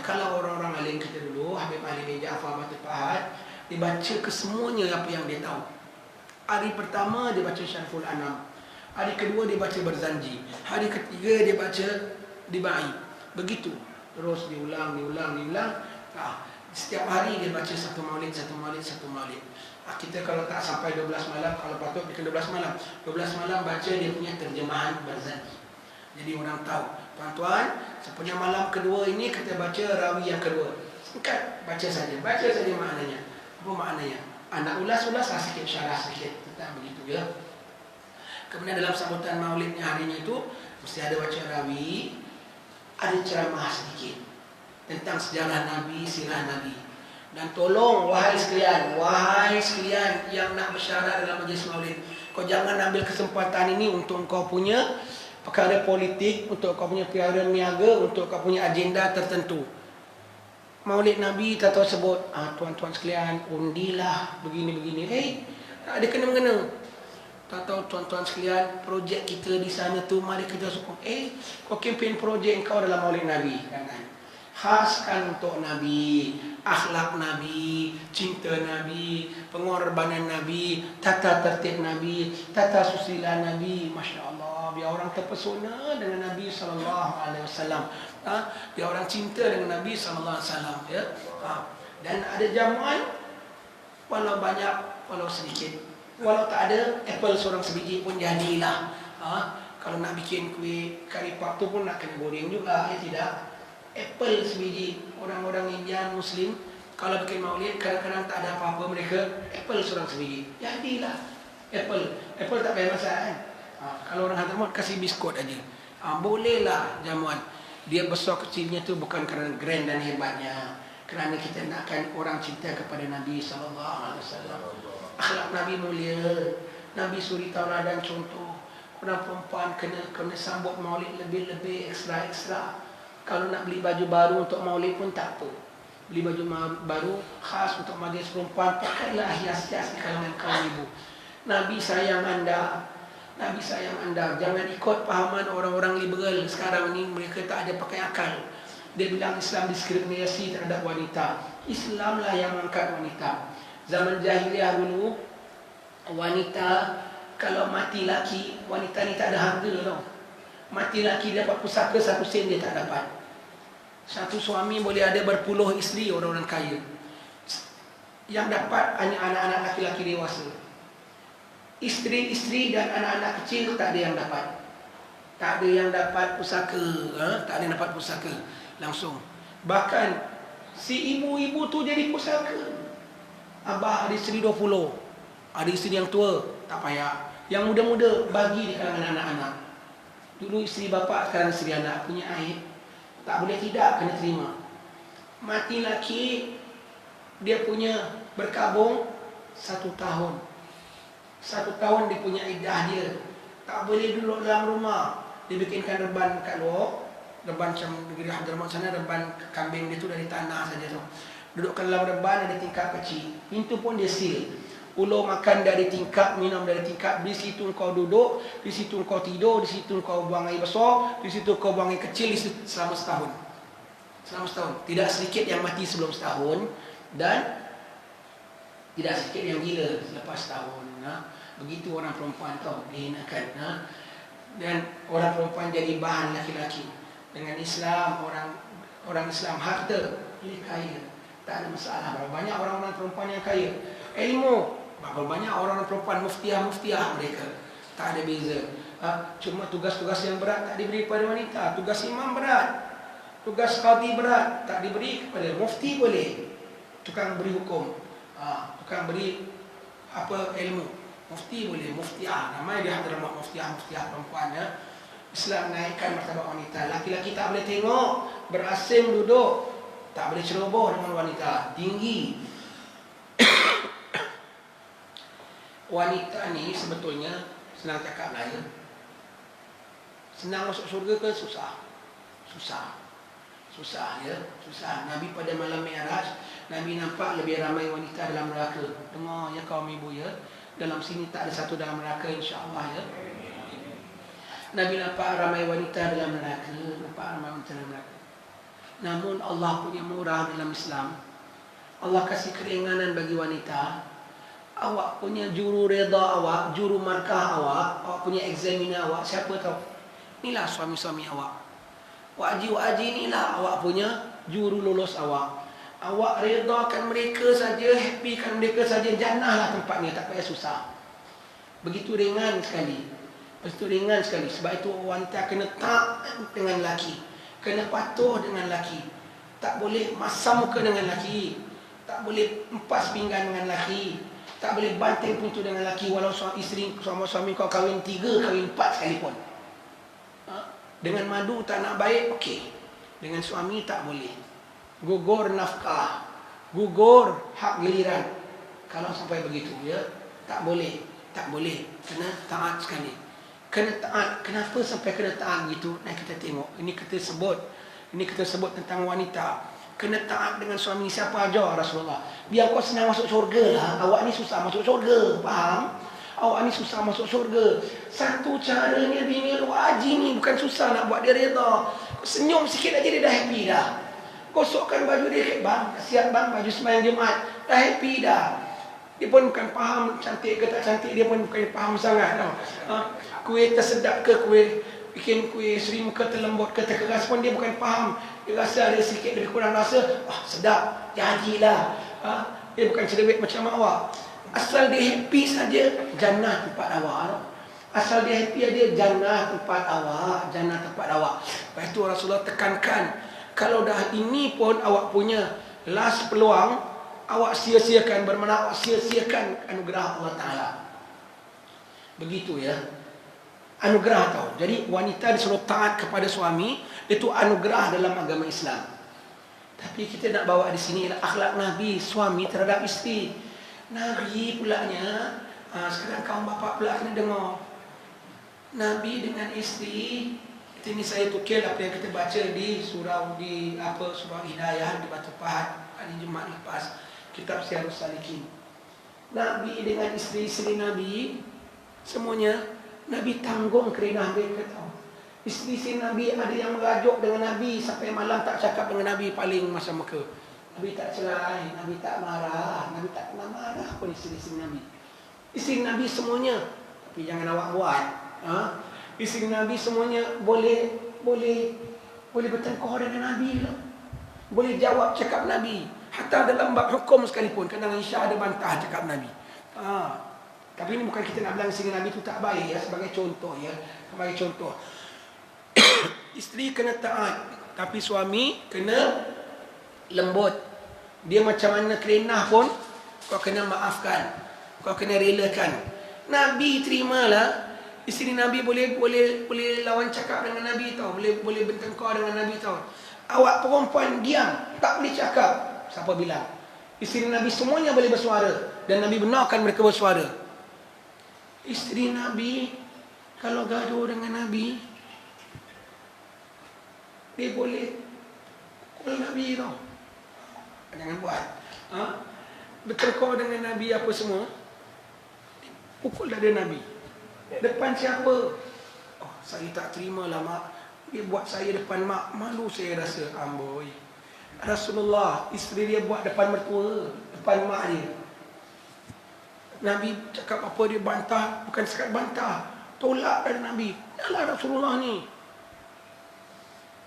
Kalau orang-orang alim kita dulu, Habib Ali bin Ja'far Batu Pahat, dibaca kesemuanya apa yang dia tahu. Hari pertama dia baca Syaraful Anam, hari kedua dia baca Berzanji, hari ketiga dia baca Dibai. Begitu terus diulang. Setiap hari dia baca satu maulid. Kita kalau tak sampai 12 malam, kalau patut bikin 12 malam. 12 malam baca dia punya terjemahan Berzanji. Jadi orang tahu, tuan-tuan, sepunya malam kedua ini kita baca rawi yang kedua. Singkat, baca saja maknanya. Apa maknanya? Anak ulas-ulas sikit, syarah sikit. Tentang begitu, ya. Kemudian dalam sambutan maulidnya harinya itu mesti ada baca rawi, ada ceramah sedikit tentang sejarah Nabi, sirah Nabi. Dan tolong wahai sekalian yang nak bersyarat dalam majlis maulid, kau jangan ambil kesempatan ini untuk kau punya perkara politik, untuk kau punya perkara niaga, untuk kau punya agenda tertentu. Maulid Nabi tak tahu sebut, tuan-tuan sekalian, undilah begini-begini. Tak ada kena-mengena. Tak tahu tuan-tuan sekalian, projek kita di sana tu, mari kita sokong. Kau kempen projek kau dalam Maulid Nabi, kan? Khaskan untuk Nabi, akhlak Nabi, cinta Nabi, pengorbanan Nabi, tata tertib Nabi, tata susila Nabi. Masya Allah, biar orang terpesona dengan Nabi sallallahu alaihi wasallam. Biar orang cinta dengan Nabi sallallahu alaihi wasallam, ya. Dan ada jamuan, walau banyak, walau sedikit, walau tak ada apple seorang sebiji pun jadilah. Kalau nak bikin kuih kari pak tu pun nak kena goreng juga, ya tidak. Apple sebiji. Orang-orang Indian Muslim kalau bikin maulid kadang-kadang tak ada apa-apa, mereka apple seorang sebiji, jadilah apple tak payah masak, kan? Kalau orang Hadramaut kasih biskut aja, bolehlah jamuan. Dia besar kecilnya tu bukan kerana grand dan hebatnya, Kerana kita nakkan orang cinta kepada Nabi SAW. Akhlak Nabi mulia. Nabi suri tauladan contoh. Orang perempuan kena sambut maulid lebih-lebih ekstra. Kalau nak beli baju baru untuk maulid pun tak apa. Beli baju baru khas untuk majlis perempuan, pakailah hias-hias di kalangan kaum ibu. Nabi sayang anda. Nabi sayang anda. Jangan ikut pahaman orang-orang liberal sekarang ni, mereka tak ada pakai akal. Dia bilang Islam diskriminasi terhadap wanita. Islamlah yang mengangkat wanita. Zaman jahiliah dulu, wanita kalau mati laki, wanita ni tak ada harga tau. Mati laki dapat pusaka 1 sen dia tak dapat. Satu suami boleh ada berpuluh isteri, orang-orang kaya. Yang dapat hanya anak-anak laki-laki dewasa. Isteri-isteri dan anak-anak kecil tak ada yang dapat. Tak ada yang dapat pusaka, tak ada yang dapat pusaka langsung. Bahkan si ibu-ibu tu jadi pusaka. Abah ada isteri 20, ada isteri yang tua, tak payah. Yang muda-muda bagi di kalangan anak-anak. Dulu isteri bapa, sekarang isteri anak. Punya aib, tak boleh tidak, kena terima. Mati laki, dia punya berkabung 1 tahun. 1 tahun dia punya iddah dia. Tak boleh duduk dalam rumah. Dia bikinkan reban kat luar. Reban macam negeri Hadramaut sana, reban kambing dia tu dari tanah saja tu. Dudukkan dalam reban, ada tingkap kecil. Pintu pun dia seal. Ulur makan dari tingkap, minum dari tingkap. Di situ kau duduk, di situ kau tidur, di situ kau buang air besar, di situ kau buang air kecil, selama setahun. Selama setahun. Tidak sedikit yang mati sebelum setahun, dan tidak sedikit yang gila selepas setahun. Begitu orang perempuan tau, dihinakan. Dan orang perempuan jadi bahan laki-laki. Dengan Islam, orang Islam harta, jadi kaya. Tak ada masalah. Berapa banyak orang-orang perempuan yang kaya. Ilmu, berapa banyak orang-orang perempuan muftiah mereka. Tak ada beza. Cuma tugas-tugas yang berat tak diberi kepada wanita. Tugas imam berat, tugas qadi berat, tak diberi kepada mufti. Boleh tukang beri hukum, tukang beri ilmu. Mufti boleh, muftiah. Namanya dia Hadramaut muftiah perempuan ya. Islam naikkan martabat wanita. Laki-laki tak boleh tengok, berasing duduk, tak boleh ceroboh dengan wanita. Tinggi. Wanita ni sebetulnya senang cakap lah ya. Senang masuk surga ke susah? Susah ya, susah. Nabi pada malam Mi'raj, Nabi nampak lebih ramai wanita dalam neraka. Dengar ya kaum ibu ya. Dalam sini tak ada satu dalam neraka, insya-Allah ya. Nabi nampak ramai wanita dalam neraka, Namun Allah punya murah dalam Islam. Allah kasih keringanan bagi wanita. Awak punya juru reda awak, juru markah awak punya examiner awak, siapa tahu? Inilah suami-suami awak. Wajib inilah awak punya juru lulus awak. Awak redakan mereka saja, happykan mereka saja, jannahlah tempatnya, tak payah susah. Begitu ringan sekali. Sebab itu wanita kena taat dengan laki, kena patuh dengan laki. Tak boleh masam muka dengan laki, tak boleh empas pinggan dengan laki, tak boleh banting pintu dengan laki. Walau suami kau kahwin 3, kahwin 4 sekalipun. Dengan madu tak nak baik, okey. Dengan suami tak boleh. Gugur nafkah, gugur hak giliran. Kalau sampai begitu ya, tak boleh. Kena taat sekali. Kena taat. Kenapa sampai kena taat gitu? Nah, kita tengok. Ini kita sebut tentang wanita. Kena taat dengan suami siapa aja Rasulullah. Biar kau senang masuk syurga lah. Awak ni susah masuk syurga, faham? Awak ni susah masuk syurga. Satu caranya bini lu haji ni bukan susah nak buat dia reda. Senyum sikit aja dia dah happy dah. Gosokkan baju dia, bang, siap bang, baju sembahyang Jumaat, dah happy dah. Dia pun bukan faham cantik ke tak cantik, dia pun bukan faham sangat tau. Kuih tersedap ke, bikin kuih serim ke, terlembut ke, terkeras pun dia bukan faham. Dia rasa ada sikit lebih kurang rasa, sedap, jadilah. Dia bukan cerewet macam awak. Asal dia happy saja, jannah tempat awak. Asal dia happy aja, jannah tempat awak. Lepas itu Rasulullah tekankan, kalau dah ini pun awak punya last peluang, awak sia-siakan, bermakna awak sia-siakan anugerah Allah Ta'ala. Begitu ya. Anugerah tau. Jadi wanita disuruh taat kepada suami, itu anugerah dalam agama Islam. Tapi kita nak bawa di sini ialah akhlak Nabi, suami terhadap isteri. Nabi pulanya, sekarang kaum bapa pula kena dengar. Nabi dengan isteri, ini saya tukil apa yang kita baca di surah Hidayah di Batu Pahat hari Jumaat lepas, kitab Syiarus Salikin. Nabi dengan isteri-isteri Nabi semuanya Nabi tanggung kerana mereka tahu. Isteri-isteri Nabi ada yang merajuk dengan Nabi sampai malam tak cakap dengan Nabi, paling masa muka. Nabi tak cerai, Nabi tak marah, Nabi tak kena marah pun isteri-isteri Nabi. Isteri Nabi semuanya, tapi jangan awak buat. Isteri Nabi semuanya boleh bertengkar dengan Nabi lah. Boleh jawab cakap Nabi. Hatta dalam bab hukum sekalipun, kadang Aisyah ada bantah cakap Nabi. Tapi ini bukan kita nak bilang isteri Nabi itu tak baik ya, sebagai contoh ya. Sebagai contoh. Isteri kena taat, tapi suami kena lembut. Dia macam mana kerenah pun kau kena maafkan, kau kena relakan. Nabi terimalah. Isteri Nabi boleh lawan cakap dengan Nabi tau, boleh bertengkar dengan Nabi tau. Awak perempuan diam, tak boleh cakap. Siapa bilang? Isteri Nabi semuanya boleh bersuara, dan Nabi benarkan mereka bersuara. Isteri Nabi kalau gaduh dengan Nabi, dia boleh pukul Nabi tau. Jangan buat. Bertengkar dengan Nabi apa semua, pukul dada Nabi. Depan siapa? Saya tak terima lah mak. Dia buat saya depan mak, malu saya rasa. Amboi. Rasulullah, isteri dia buat depan mertua, depan mak dia. Nabi cakap apa, dia bantah. Bukan sekadar bantah, tolak dari Nabi. Yalah Rasulullah ni.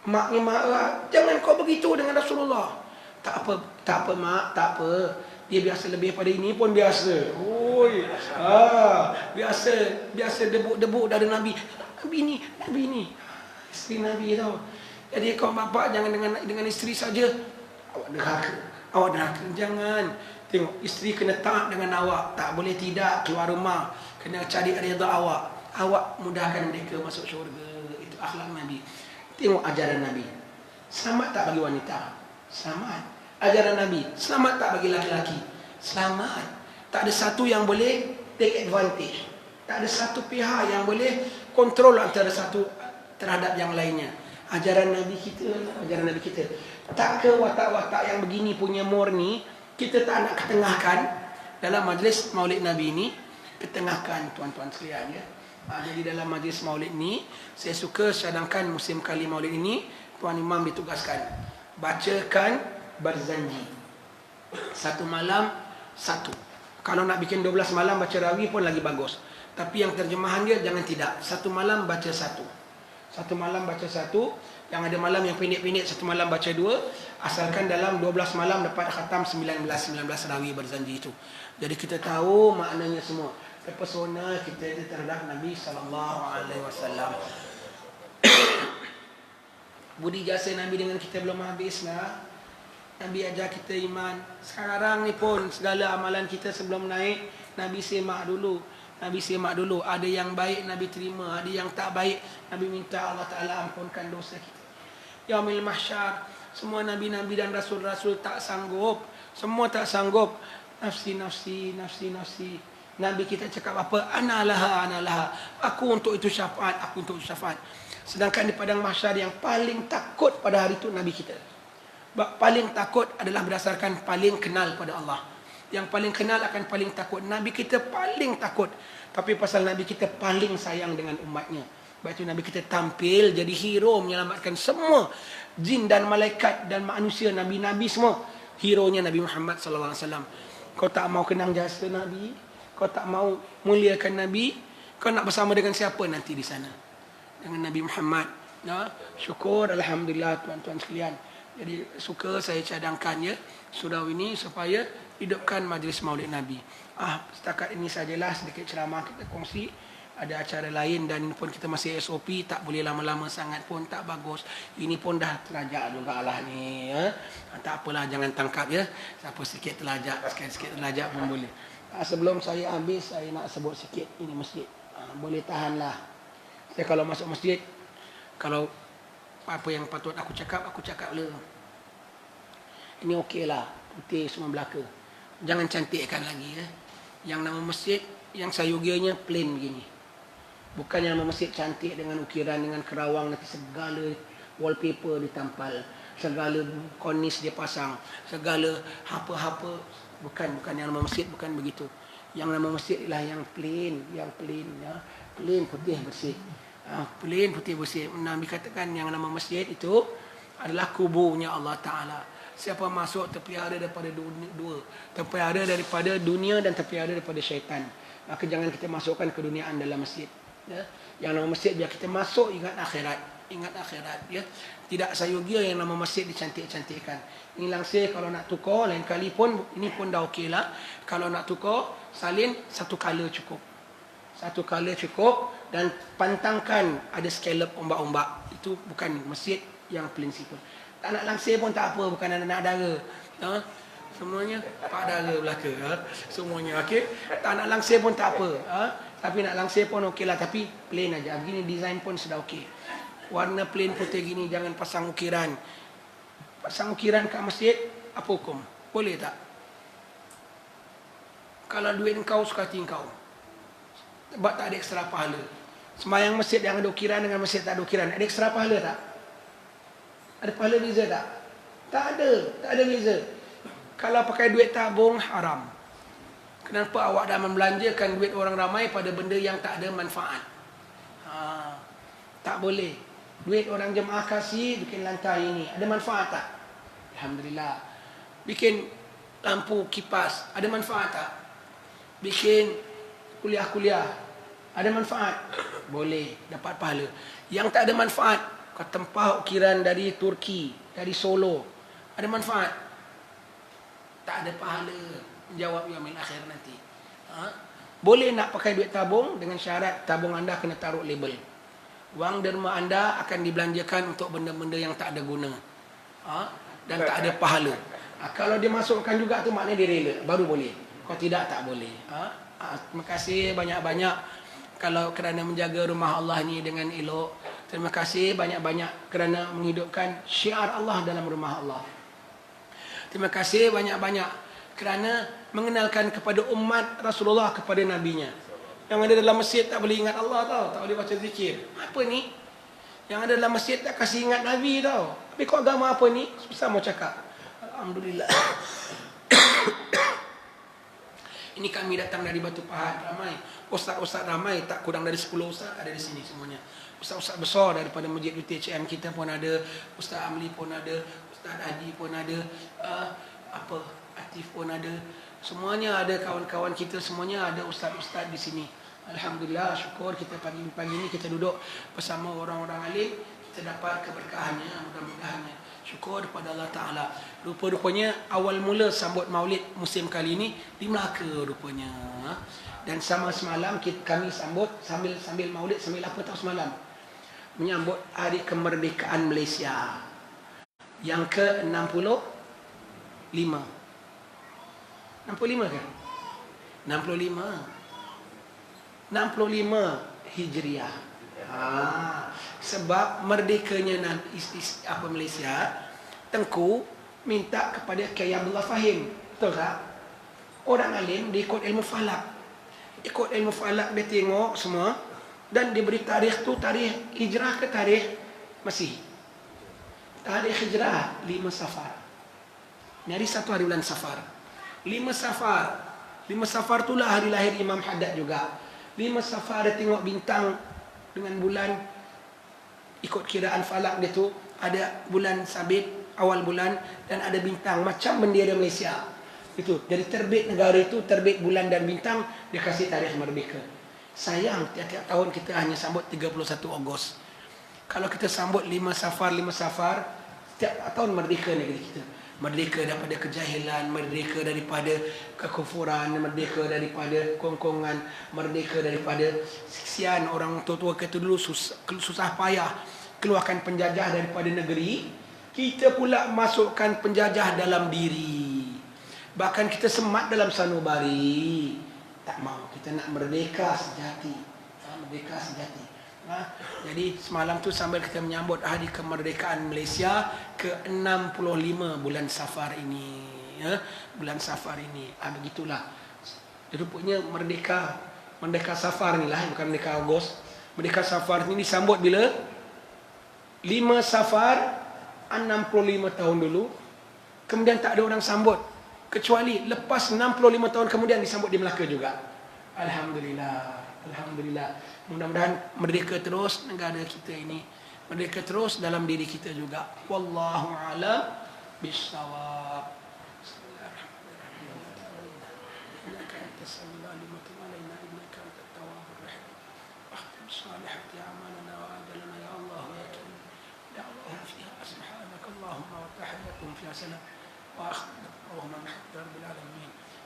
Mak ni marah, jangan kau begitu dengan Rasulullah. Tak apa mak, tak apa. Dia biasa lebih pada ini pun biasa. Biasa debuk dari Nabi. Nabi ni. Isteri Nabi tau. Jadi kau bapa jangan dengan isteri saja. Awak derhaka. Jangan. Tengok, isteri kena taat dengan awak. Tak boleh tidak keluar rumah. Kena cari redha awak. Awak mudahkan mereka masuk syurga. Itu akhlak Nabi. Tengok ajaran Nabi. Selamat tak bagi wanita? Selamat. Ajaran Nabi, selamat tak bagi laki-laki? Selamat. Tak ada satu yang boleh take advantage. Tak ada satu pihak yang boleh kontrol antara satu terhadap yang lainnya. Ajaran Nabi kita. Tak ke watak-watak yang begini punya murni, kita tak nak ketengahkan dalam majlis Maulid Nabi ini. Ketengahkan tuan-tuan sekalian ya. Jadi dalam majlis Maulid ni, saya suka cadangkan musim kali Maulid ini, Tuan Imam ditugaskan bacakan Barzanji. Satu malam satu. Kalau nak bikin 12 malam baca rawi pun lagi bagus. Tapi yang terjemahan dia jangan tidak. Satu malam baca satu. Satu malam baca satu. Yang ada malam yang pendek-pendek, satu malam baca dua. Asalkan dalam 12 malam dapat khatam 19 rawi Barzanji itu. Jadi kita tahu maknanya semua. Terpesona kita terhadap Nabi SAW. Budi jasa Nabi dengan kita belum habis lah. Nabi ajar kita iman. Sekarang ni pun segala amalan kita sebelum naik, Nabi semak dulu. Ada yang baik Nabi terima, ada yang tak baik Nabi minta Allah Ta'ala ampunkan dosa kita. Yaumil mahsyar, semua Nabi-Nabi dan Rasul-Rasul tak sanggup. Semua tak sanggup. Nafsi. Nabi kita cakap apa? Analaha. Aku untuk itu syafaat. Sedangkan di padang mahsyar yang paling takut pada hari itu Nabi kita. Paling takut adalah berdasarkan paling kenal pada Allah. Yang paling kenal akan paling takut. Nabi kita paling takut. Tapi pasal Nabi kita paling sayang dengan umatnya. Sebab itu Nabi kita tampil jadi hero menyelamatkan semua jin dan malaikat dan manusia, Nabi-Nabi semua. Hero-nya Nabi Muhammad SAW. Kau tak mau kenang jasa Nabi, kau tak mau muliakan Nabi, kau nak bersama dengan siapa nanti di sana? Dengan Nabi Muhammad. Syukur, Alhamdulillah tuan-tuan sekalian. Jadi suka saya cadangkan ya surau ini supaya hidupkan majlis Maulid Nabi. Setakat ini sajalah sedikit ceramah kita kongsi. Ada acara lain dan ini pun kita masih SOP, tak boleh lama-lama sangat pun tak bagus. Ini pun dah terlajak jugalah ni ya. Tak apalah, jangan tangkap ya. Siapa sikit terlajak, sikit terlajak pun boleh. Sebelum saya habis, saya nak sebut sikit ini masjid. Boleh tahanlah. Saya kalau masuk masjid, kalau apa yang patut aku cakap lah. Ini okeylah, putih semua belaka. Jangan cantikkan lagi ya. Yang nama masjid yang sayugianya plain begini. Bukan yang nama masjid cantik dengan ukiran, dengan kerawang, nanti segala wallpaper ditampal, segala kornis dia pasang, segala apa-apa. Bukan yang nama masjid bukan begitu. Yang nama masjid ialah yang plain ya. Plain putih bersih. Plain putih bersih. Nabi katakan yang nama masjid itu adalah kuburnya Allah Ta'ala. Siapa masuk terpelihara daripada dua. Terpelihara daripada dunia dan terpelihara daripada syaitan. Maka jangan kita masukkan keduniaan dalam masjid. Ya. Yang nama masjid biar kita masuk ingat akhirat. Ingat akhirat. Ya. Tidak sayugia yang nama masjid dicantik-cantikkan. Ini langsir kalau nak tukar, lain kali pun, ini pun dah okey lah. Kalau nak tukar, salin satu color cukup. Satu color cukup dan pantangkan ada scallop ombak-ombak. Itu bukan masjid yang prinsipal. Tak nak langsir pun tak apa, bukan anak dara. Ha? Semuanya pak dara belaka. Ha? Semuanya okey. Tak nak langsir pun tak apa. Ha? Tapi nak langsir pun okey lah, tapi plain aja. Begini design pun sudah okey. Warna plain putih gini, jangan pasang ukiran. Pasang ukiran kat masjid, apa hukum? Boleh tak? Kalau duit engkau suka hati engkau. Sebab tak ada ekstra pahala. Sembahyang masjid yang ada ukiran dengan masjid tak ada ukiran, ada ekstra pahala tak? Ada pahala beza tak? Tak ada beza. Kalau pakai duit tabung, haram. Kenapa awak dah membelanjakan duit orang ramai pada benda yang tak ada manfaat? Tak boleh. Duit orang jemaah kasih, bikin lantai ini. Ada manfaat tak? Alhamdulillah. Bikin lampu kipas, ada manfaat tak? Bikin kuliah-kuliah, ada manfaat? Boleh, dapat pahala. Yang tak ada manfaat, kau tempah ukiran dari Turki, dari Solo, ada manfaat? Tak ada pahala. Jawab yaumil akhir nanti. Boleh nak pakai duit tabung dengan syarat tabung anda kena taruh label. Wang derma anda akan dibelanjakan untuk benda-benda yang tak ada guna. Dan tak ada pahala. Kalau dia masukkan juga tu maknanya dia rela, baru boleh. Kalau tidak, tak boleh. Terima kasih banyak-banyak kalau kerana menjaga rumah Allah ni dengan elok. Terima kasih banyak-banyak kerana menghidupkan syiar Allah dalam rumah Allah. Terima kasih banyak-banyak kerana mengenalkan kepada umat Rasulullah kepada nabinya. Yang ada dalam masjid tak boleh ingat Allah tau, tak boleh baca zikir. Apa ni? Yang ada dalam masjid tak kasih ingat Nabi tau. Tapi kau agama apa ni? Susah mau cakap. Alhamdulillah. Ini kami datang dari Batu Pahat ramai. Ustaz-ustaz ramai, tak kurang dari 10 ustaz ada di sini semuanya. Ustaz-ustaz besar daripada Masjid UTCM kita pun ada, Ustaz Amli pun ada, Ustaz Adi pun ada, Atif pun ada. Semuanya ada, kawan-kawan kita semuanya ada ustaz-ustaz di sini. Alhamdulillah, syukur kita pagi-pagi ini kita duduk bersama orang-orang alim, kita dapat keberkahannya, mudah-mudahannya. Syukur kepada Allah Ta'ala. Rupa-rupanya awal mula sambut maulid musim kali ini di Melaka rupanya. Dan sama semalam kami sambut sambil maulid, sambil apa tahu semalam? Menyambut hari kemerdekaan Malaysia yang ke-65. 65 kan? 65 Hijriah. Sebab merdekanya Malaysia, Tengku minta kepada Kiai Abdullah Fahim. Betul tak? Orang alim dia ikut ilmu falak. Ikut ilmu falak dia tengok semua dan dia beri tarikh tu, tarikh hijrah ke tarikh Masih. Tarikh hijrah 5 Safar. Hari 1 hari bulan Safar. 5 Safar itulah hari lahir Imam Haddad juga. 5 Safar dia tengok bintang dengan bulan, ikut kiraan falak dia tu ada bulan sabit awal bulan dan ada bintang macam bendera Malaysia. Itu jadi terbit negara itu, terbit bulan dan bintang, dia kasih tarikh merdeka. Sayang tiap-tiap tahun kita hanya sambut 31 Ogos. Kalau kita sambut 5 Safar, setiap tahun merdeka negeri kita. Merdeka daripada kejahilan, merdeka daripada kekufuran, merdeka daripada kongkongan, merdeka daripada siksian orang tua-tua kita dulu susah payah keluarkan penjajah daripada negeri. Kita pula masukkan penjajah dalam diri. Bahkan kita semat dalam sanubari. Tak mau, kita nak merdeka sejati. Merdeka sejati. Jadi semalam tu sambil kita menyambut hari kemerdekaan Malaysia ke-65 bulan Safar ini. Bulan Safar ini. Begitulah. Rupanya Merdeka Safar ni lah, bukan Merdeka Ogos. Merdeka Safar ni disambut bila? 5 Safar 65 tahun dulu. Kemudian tak ada orang sambut. Kecuali lepas 65 tahun kemudian disambut di Melaka juga. Alhamdulillah. Alhamdulillah. Mudah-mudahan merdeka terus negara kita ini. Merdeka terus dalam diri kita juga. Wallahu a'lam bissawab.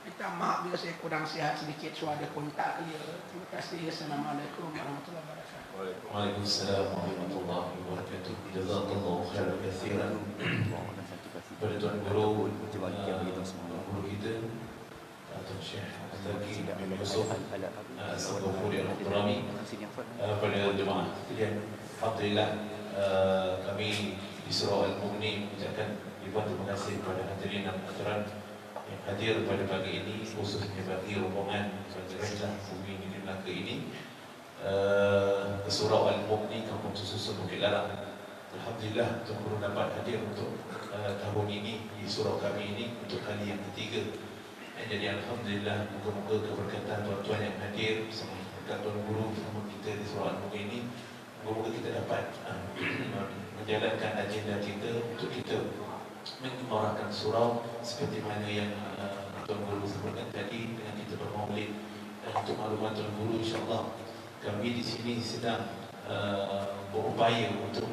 Minta maaf bila saya kurang sihat sedikit, suara pun tak clear. Terima kasih. Assalamualaikum warahmatullahi wabarakatuh. Waalaikumsalam warahmatullahi wabarakatuh. Jazakallahu khairan katsiran. Pada Tuan Guru, guru kita, Tuan Syekh Al-Taqi bin Yusuf Al-Ghafuri Al-Muhtarami, pada jemaah sekalian, alhamdulillah kami di Surau Al-Mughni mengucapkan ribuan terima kasih kepada hadirin dan hadirat yang hadir pada pagi ini, khususnya bagi rombongan bagi Rajah Bumi di Melaka ini, ke Surau Al-Mughni, Kampung Susun Bukit Larang. Alhamdulillah Tuan Guru dapat hadir untuk tahun ini di surau kami ini untuk kali yang ketiga. Jadi Alhamdulillah, moga-moga keberkatan tuan-tuan yang hadir bersama berkat Tuan Guru bersama kita di Surau Al-Mughni ini, moga-moga kita dapat menjalankan agenda kita untuk kita mengemarakan surau seperti mana yang Tuan Guru sebutkan tadi dengan kita bermaulid. Dan untuk maklumat Tuan Guru, insyaAllah kami di sini sedang berupaya untuk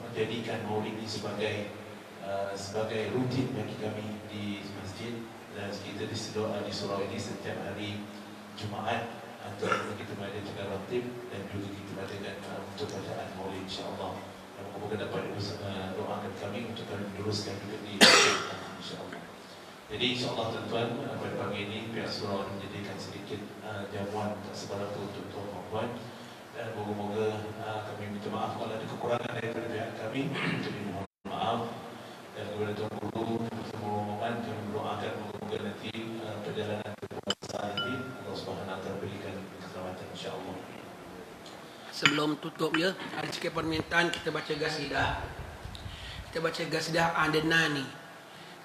menjadikan maulid ini sebagai rutin bagi kami di masjid, dan kita di surau ini setiap hari Jumaat antara kita mengadakan ratib dan juga kita mengadakan untuk bacaan maulid, insyaAllah. Moga dapat doakan kami untuk kami meneruskan juga di insyaAllah. Jadi insyaAllah tuan-tuan, pada pagi ini pihak surau menjadikan sedikit jamuan tak sebarang untuk tuan-tuan, dan moga-moga kami minta maaf kalau ada kekurangan daripada pihak kami. Jadi mohon maaf. Dan kepada Tuan Guru bersama rombongan, kami berdoakan moga-moga nanti perjalanan berpuasa nanti Allah Subhanahu Wa Taala berikan keselamatan, insya-Allah. Sebelum tutup ya, ada sikit permintaan kita baca qasidah. Kita baca qasidah Adnani.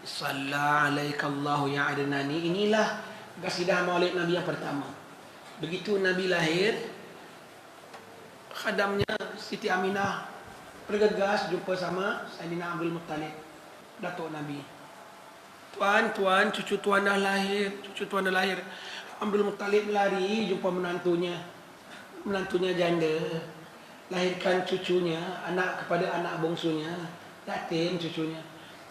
Shalla alaikallahu ya Adnani. Inilah qasidah Maulid Nabi yang pertama. Begitu Nabi lahir, khadamnya Siti Aminah bergegas jumpa sama Saidina Abdul Muttalib, datuk Nabi. Tuan, cucu tuan dah lahir, Abdul Muttalib lari jumpa menantunya janda, lahirkan cucunya, anak kepada anak bongsunya, yatim cucunya.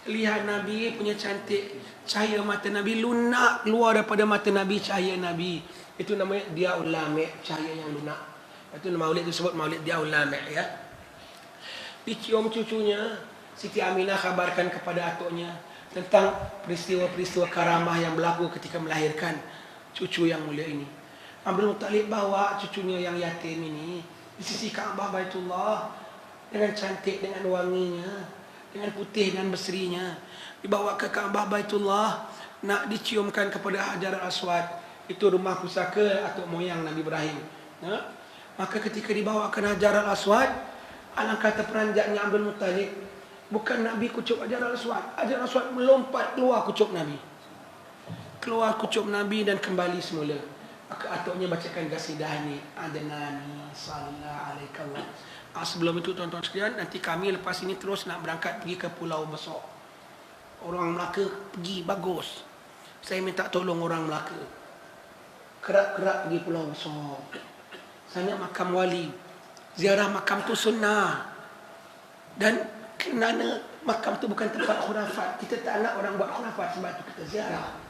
Lihat Nabi punya cantik, cahaya mata Nabi lunak keluar daripada mata Nabi, cahaya Nabi. Itu namanya Diaul Lami', cahaya yang lunak. Itu maulid disebut maulid Diaul Lami' ya. Dicium cucunya, Siti Aminah kabarkan kepada atuknya tentang peristiwa-peristiwa karamah yang berlaku ketika melahirkan cucu yang mulia ini. Abdul Muttalib bawa cucunya yang yatim ini di sisi Kaabah Baitullah dengan cantik, dengan wanginya, dengan putih dan berserinya, dibawa ke Kaabah Baitullah nak diciumkan kepada Hajar Al-Aswad. Itu rumah pusaka atuk moyang Nabi Ibrahim. Maka ketika dibawa ke Hajar Al-Aswad, alangkah terperanjatnya Abdul Muttalib. Bukan Nabi kucuk Hajar Al-Aswad, Hajar Al-Aswad melompat keluar kucuk Nabi, dan kembali semula. Maka atuknya bacakan qasidah ni, Adnani sallallahu alaihi wasallam. Sebelum itu tuan-tuan sekalian, nanti kami lepas ini terus nak berangkat pergi ke Pulau Besar. Orang Melaka pergi bagus. Saya minta tolong orang Melaka, kerap-kerap pergi Pulau Besar. Sana makam wali. Ziarah makam tu sunnah. Dan kerana makam tu bukan tempat khurafat, kita tak nak orang buat khurafat, sebab tu kita ziarah.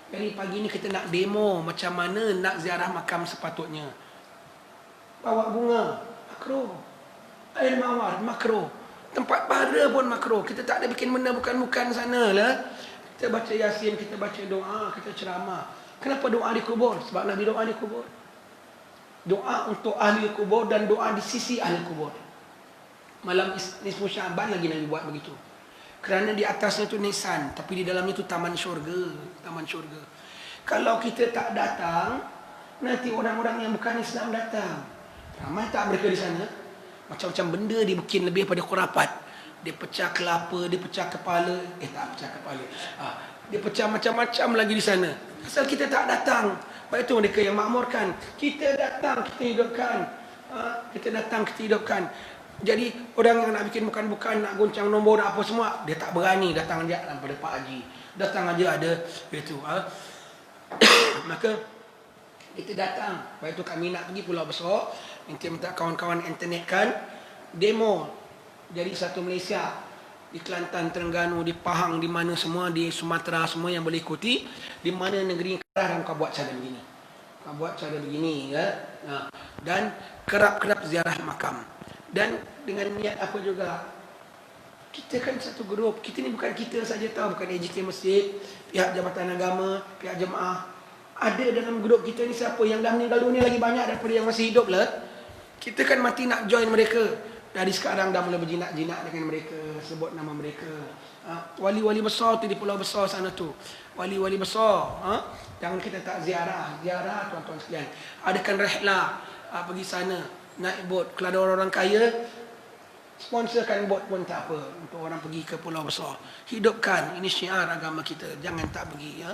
Jadi pagi ni kita nak demo macam mana nak ziarah makam sepatutnya. Bawa bunga, makruh. Air mawar, makruh. Tempat para pun makruh. Kita tak ada bikin benda bukan-bukan sana lah. Kita baca Yasin, kita baca doa, kita ceramah. Kenapa doa di kubur? Sebab Nabi doa di kubur. Doa untuk ahli kubur dan doa di sisi ahli kubur. Malam nisfu Syaban lagi Nabi buat begitu. Kerana di atasnya tu nisan, tapi di dalamnya tu taman syurga, taman syurga. Kalau kita tak datang, nanti orang-orang yang bukan Islam datang. Ramai tak mereka di sana? Macam-macam benda dibikin lebih pada khurafat. Dia pecah kelapa, dia pecah kepala. Tak pecah kepala. Dia pecah macam-macam lagi di sana. Asal kita tak datang. Sebab itu mereka yang makmurkan. Kita datang, kita hidupkan. Kita datang, kita hidupkan. Jadi orang yang nak bikin bukan-bukan, nak goncang nombor, nak apa semua, dia tak berani datang dia pada Pak Haji. Datang aja ada itu. Maka kita datang. Sebab itu kami nak pergi Pulau Besar. Nanti minta kawan-kawan internet kan demo. Jadi satu Malaysia di Kelantan, Terengganu, di Pahang, di mana semua, di Sumatera semua yang boleh ikuti. Di mana negeri kerap kau buat cara begini. Kau buat cara begini ya. Dan kerap-kerap ziarah makam. Dan dengan niat apa juga, kita kan satu grup. Kita ni bukan kita saja tahu, bukan AJK Masjid, pihak Jabatan Agama, pihak jemaah. Ada dalam grup kita ni siapa yang dah meninggal dunia lagi banyak daripada yang masih hidup lah. Kita kan mati nak join mereka. Dari sekarang dah mula berjinak-jinak dengan mereka, sebut nama mereka. Wali-wali besar tu di Pulau Besar sana tu. Wali-wali besar. Jangan kita tak ziarah. Ziarah tuan-tuan sekalian. Adakan rehlah pergi sana. Naik bot. Kalau ada orang-orang kaya, sponsorkan bot pun tak apa. Untuk orang pergi ke Pulau Besar. Hidupkan. Ini syiar agama kita. Jangan tak pergi.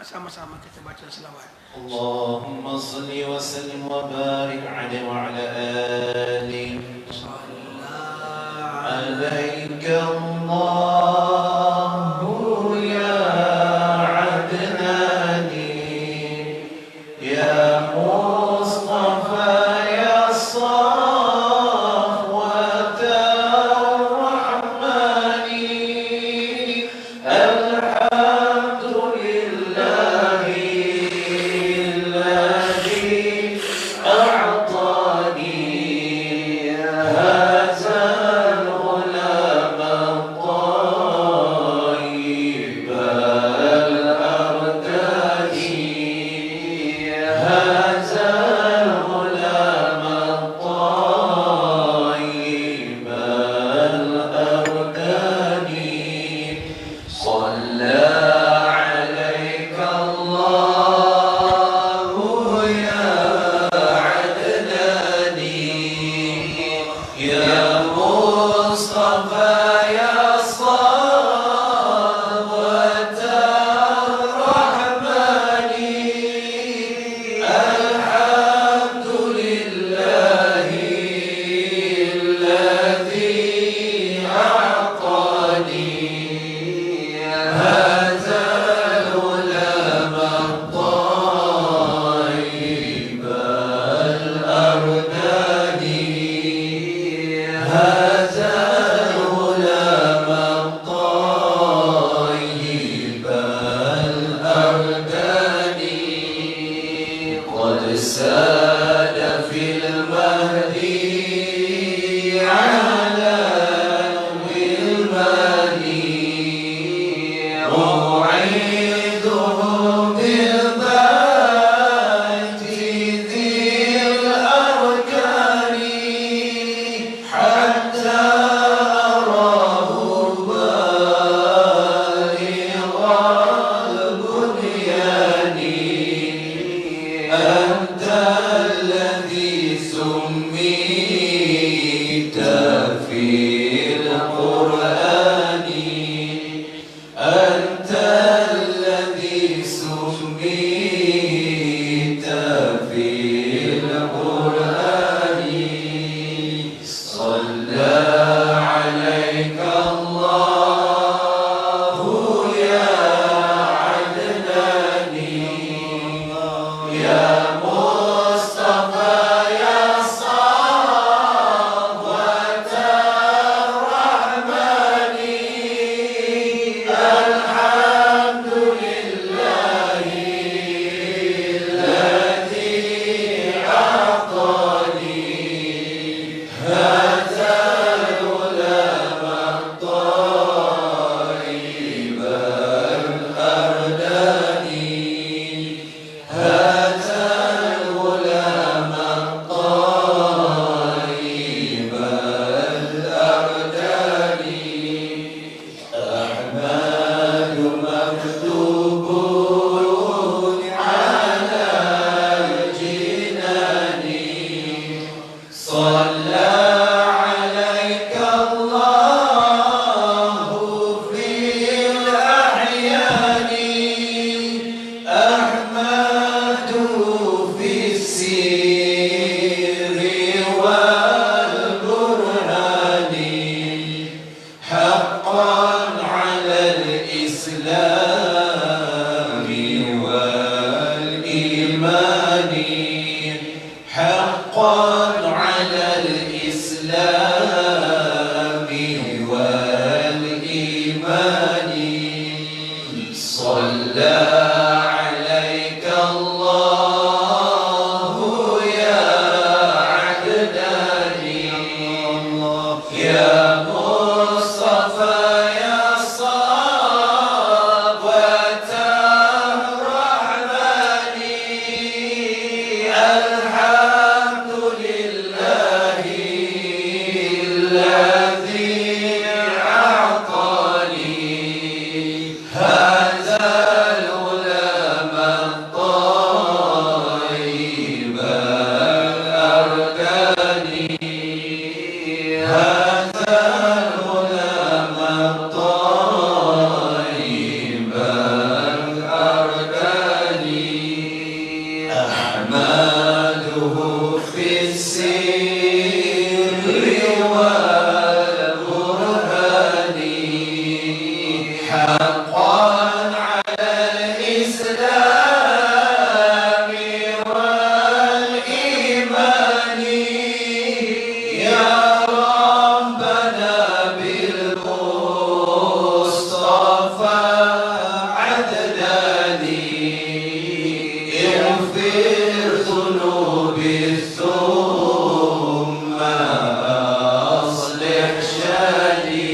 Sama-sama kita baca selawat. Allahumma salli wa sallim wa barik alaihi wa ala alihi. Alaika Allahu ya Adnani, ya Mustafa ya Safwata Rahmani. صلى عليك الله في الأحيان أحمد في السير والبرهان حقا على الإسلام والإيمان حقا على الإسلام والإيمان صلى عليك الله يا عدناني يا مصطفى يا صابوة الرحمن الحمد لله الذي أعطاني هذا الغلام الطيب الأركان هذا الغلام الطيب الأركان أحمده في السر والبرهان حقا على الإسلام والإيمان يا ربنا بالمصطفى عدناني اغفر ذنوبي ثم أصلح شاني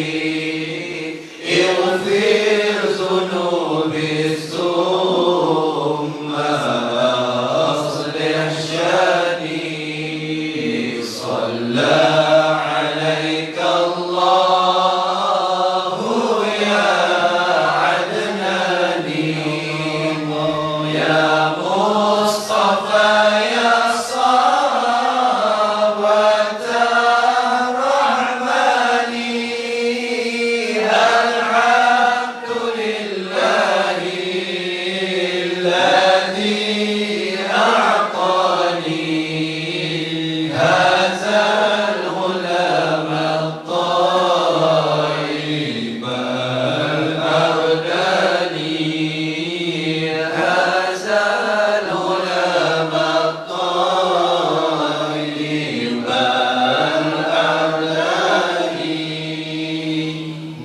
اغفر ذنوبي ثم أصلح شاني صلى عليك الله يا عدناني يا مصطفى يا صابوة الرحمن الحمد لله الذي أعطاني هذا الغلام الطيب الأردان هذا الغلام الطيب الأردان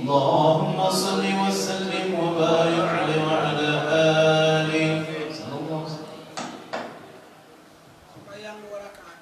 اللهم صل وسلم وبارك عليه وعلى آله صلى الله عليه وسلم Sembahyang 2 rakaat.